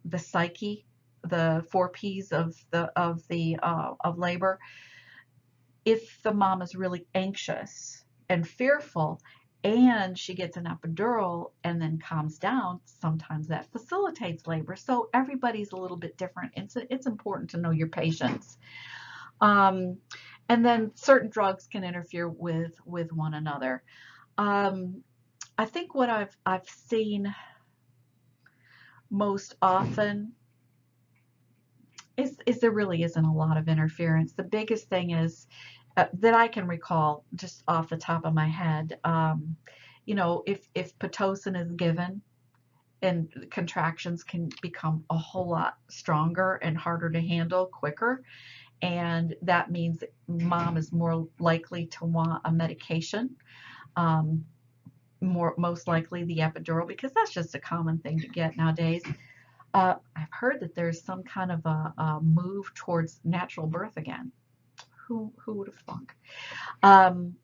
the psyche, the 4 P's of labor. If the mom is really anxious and fearful and she gets an epidural and then calms down, sometimes that facilitates labor. So everybody's a little bit different. It's important to know your patients. And then certain drugs can interfere with one another. I think what I've seen most often is there really isn't a lot of interference. The biggest thing is that I can recall just off the top of my head if Pitocin is given, and contractions can become a whole lot stronger and harder to handle quicker. And that means mom is more likely to want a medication, um, most likely the epidural, because that's just a common thing to get nowadays. I've heard that there's some kind of a move towards natural birth again. Who would have thunk? Um,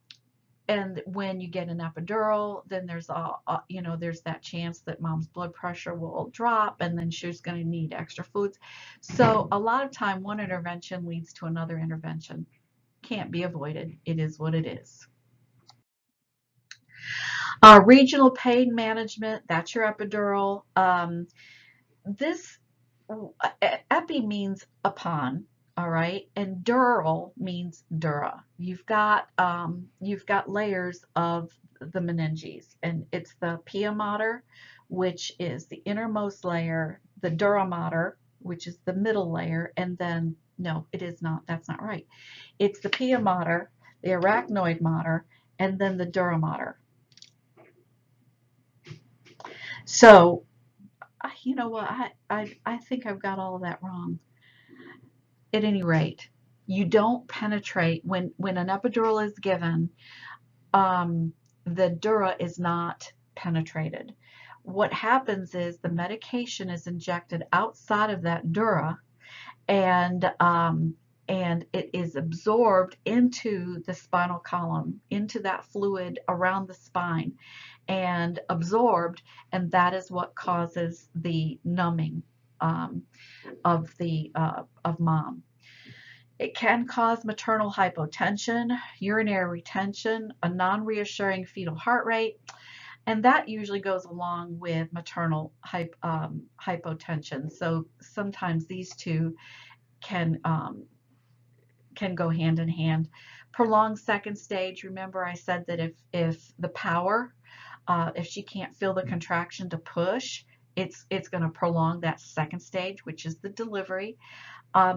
and when you get an epidural, then there's that chance that mom's blood pressure will drop, and then she's going to need extra foods. So a lot of time, one intervention leads to another intervention. Can't be avoided. It is what it is. Regional pain management, that's your epidural. This epi means upon, all right, and dural means dura. You've got layers of the meninges, and it's the pia mater, which is the innermost layer, the dura mater, which is the middle layer, and then no, it is not. That's not right. It's the pia mater, the arachnoid mater, and then the dura mater. So, you know what? I think I've got all of that wrong. At any rate, you don't penetrate when an epidural is given. The dura is not penetrated. What happens is the medication is injected outside of that dura, and it is absorbed into the spinal column, into that fluid around the spine, and absorbed, and that is what causes the numbing of mom. It can cause maternal hypotension, urinary retention, a non-reassuring fetal heart rate, and that usually goes along with maternal hypotension. So sometimes these two can go hand in hand. Prolonged second stage. Remember, I said that if the power, if she can't feel the contraction to push, it's going to prolong that second stage, which is the delivery.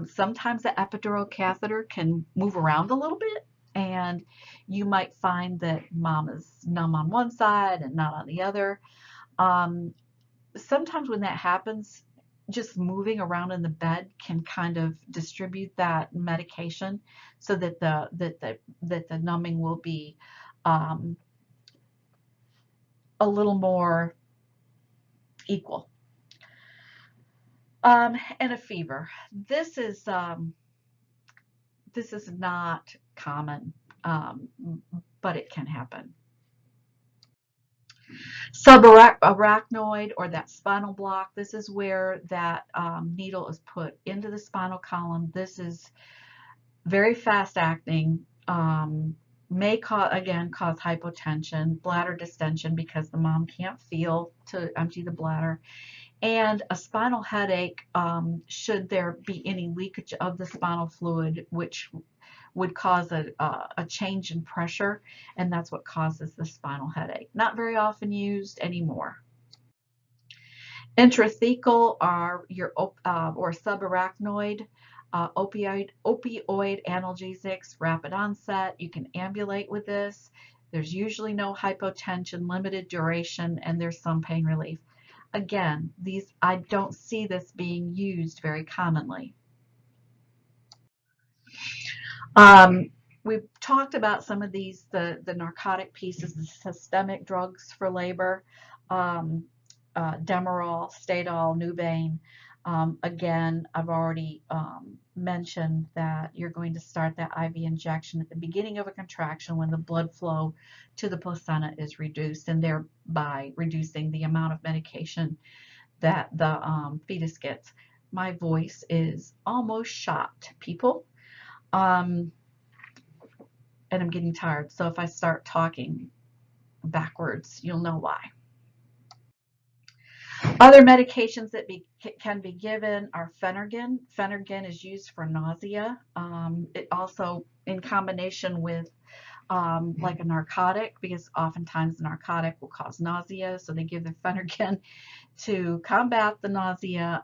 Sometimes the epidural catheter can move around a little bit, and you might find that mom is numb on one side and not on the other. Sometimes when that happens, just moving around in the bed can kind of distribute that medication so that the numbing will be a little more equal. And a fever. This is not common, but it can happen. Subarachnoid, or that spinal block, this is where that needle is put into the spinal column. This is very fast acting, may cause hypotension, bladder distension because the mom can't feel to empty the bladder, and a spinal headache should there be any leakage of the spinal fluid, which would cause a change in pressure, and that's what causes the spinal headache. Not very often used anymore. Intrathecal are your or subarachnoid opioid analgesics, rapid onset. You can ambulate with this. There's usually no hypotension, limited duration, and there's some pain relief. Again, I don't see this being used very commonly. We've talked about some of these, the narcotic pieces, the systemic drugs for labor, Demerol, Stadol, Nubain. Again, I've already mentioned that you're going to start that IV injection at the beginning of a contraction when the blood flow to the placenta is reduced, and thereby reducing the amount of medication that the fetus gets. My voice is almost shot, people. And I'm getting tired, so if I start talking backwards, you'll know why. Other medications that can be given are Phenergan. Phenergan is used for nausea. It also, in combination with like a narcotic, because oftentimes the narcotic will cause nausea, so they give the Phenergan to combat the nausea,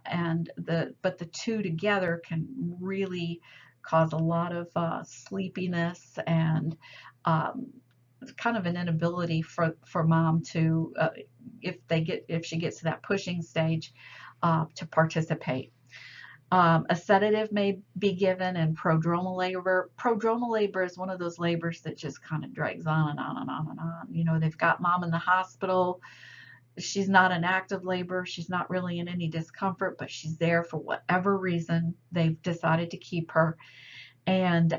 but the two together can really cause a lot of sleepiness and kind of an inability for mom to, if she gets to that pushing stage, to participate. A sedative may be given in prodromal labor. Prodromal labor is one of those labors that just kind of drags on and on and on and on. You know, they've got mom in the hospital. She's not in active labor. She's not really in any discomfort, but she's there for whatever reason. They've decided to keep her, and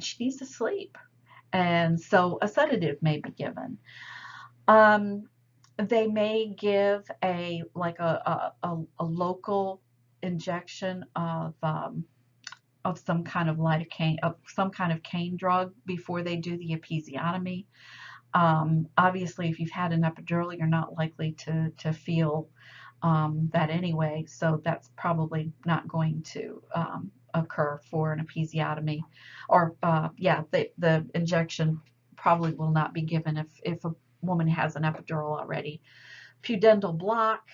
she needs to sleep. And so a sedative may be given. They may give a local injection of some kind of lidocaine, of some kind of cane drug before they do the episiotomy. Obviously, if you've had an epidural, you're not likely to feel that anyway, so that's probably not going to occur for an episiotomy. Or yeah, the injection probably will not be given if a woman has an epidural already. Pudendal block,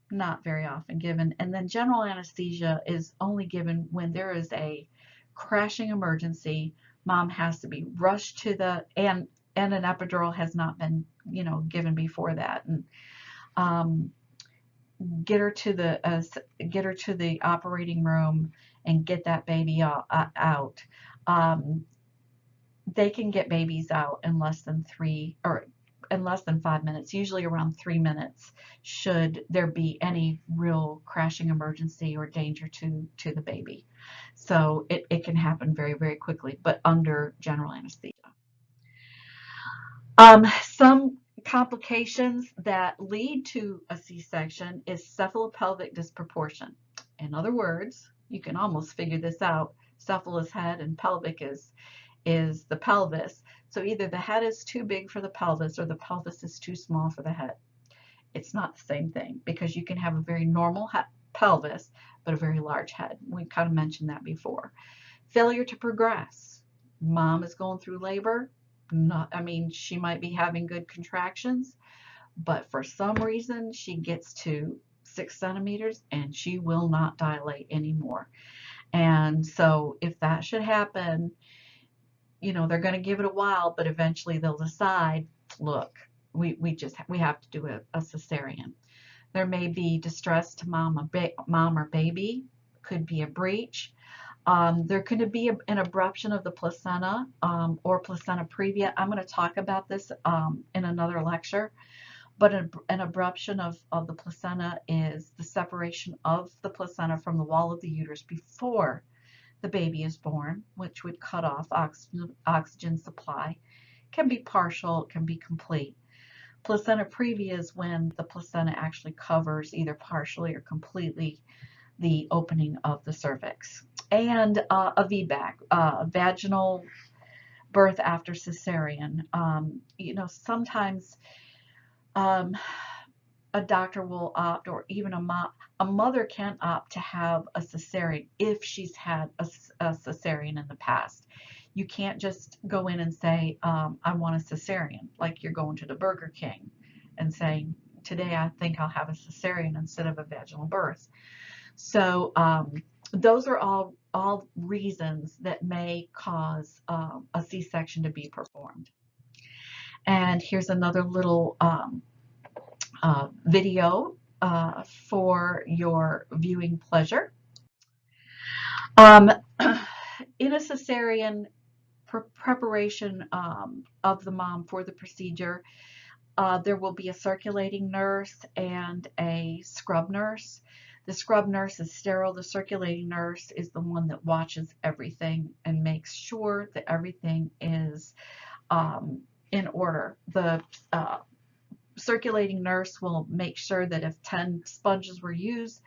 not very often given. And then general anesthesia is only given when there is a crashing emergency. Mom has to be rushed to the, and an epidural has not been, you know, given before that. And get her to the operating room and get that baby out. They can get babies out in less than 5 minutes, usually around 3 minutes, should there be any real crashing emergency or danger to the baby. So it can happen very, very quickly, but under general anesthesia. Some complications that lead to a C-section is cephalopelvic disproportion. In other words, you can almost figure this out. Cephalus head and pelvic is the pelvis. So either the head is too big for the pelvis or the pelvis is too small for the head. It's not the same thing, because you can have a very normal pelvis but a very large head. We kind of mentioned that before. Failure to progress. Mom is going through labor. She might be having good contractions, but for some reason she gets to 6 centimeters and she will not dilate anymore. And so if that should happen, you know, they're going to give it a while, but eventually they'll decide, look, we have to do a cesarean. There may be distress to mom or baby, could be a breech. There could be an abruption of the placenta or placenta previa. I'm going to talk about this in another lecture, but an abruption of the placenta is the separation of the placenta from the wall of the uterus before the baby is born, which would cut off oxygen supply. Can be partial, can be complete. Placenta previa is when the placenta actually covers either partially or completely the opening of the cervix. And a VBAC, vaginal birth after cesarean. You know, sometimes a doctor will opt, or even a mother can opt to have a cesarean if she's had a cesarean in the past. You can't just go in and say, I want a cesarean, like you're going to the Burger King and saying, today I think I'll have a cesarean instead of a vaginal birth. So those are all reasons that may cause a C-section to be performed. And here's another little video for your viewing pleasure. In a cesarean, preparation of the mom for the procedure, there will be a circulating nurse and a scrub nurse. The scrub nurse is sterile. The circulating nurse is the one that watches everything and makes sure that everything is in order. The circulating nurse will make sure that if 10 sponges were used,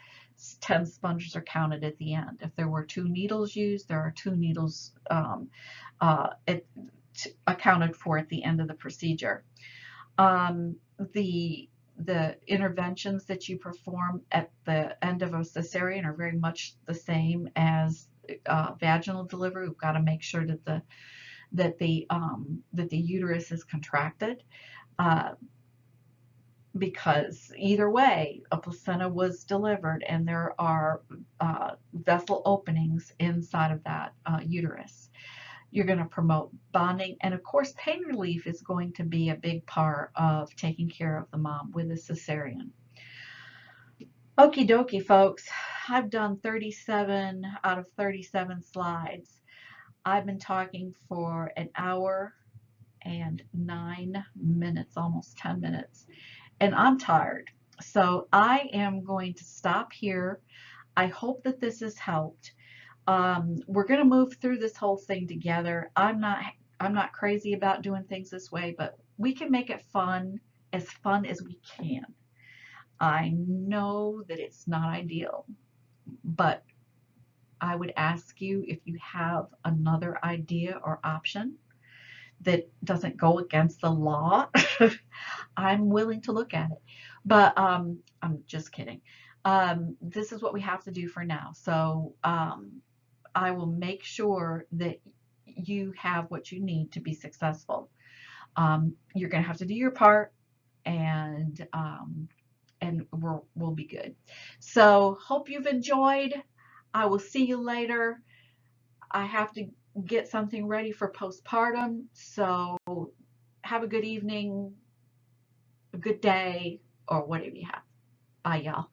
10 sponges are counted at the end. If there were 2 needles used, there are 2 needles accounted for at the end of the procedure. The interventions that you perform at the end of a cesarean are very much the same as vaginal delivery. We've got to make sure that the uterus is contracted, because either way, a placenta was delivered and there are vessel openings inside of that uterus. You're going to promote bonding. And of course, pain relief is going to be a big part of taking care of the mom with a cesarean. Okie dokie, folks. I've done 37 out of 37 slides. I've been talking for an hour and 9 minutes, almost 10 minutes, and I'm tired. So I am going to stop here. I hope that this has helped. We're going to move through this whole thing together. I'm not crazy about doing things this way, but we can make it fun as we can. I know that it's not ideal, but I would ask you if you have another idea or option that doesn't go against the law. I'm willing to look at it, but I'm just kidding. This is what we have to do for now. So I will make sure that you have what you need to be successful. You're going to have to do your part, and we'll be good. So hope you've enjoyed. I will see you later. I have to get something ready for postpartum. So have a good evening, a good day, or whatever you have. Bye, y'all.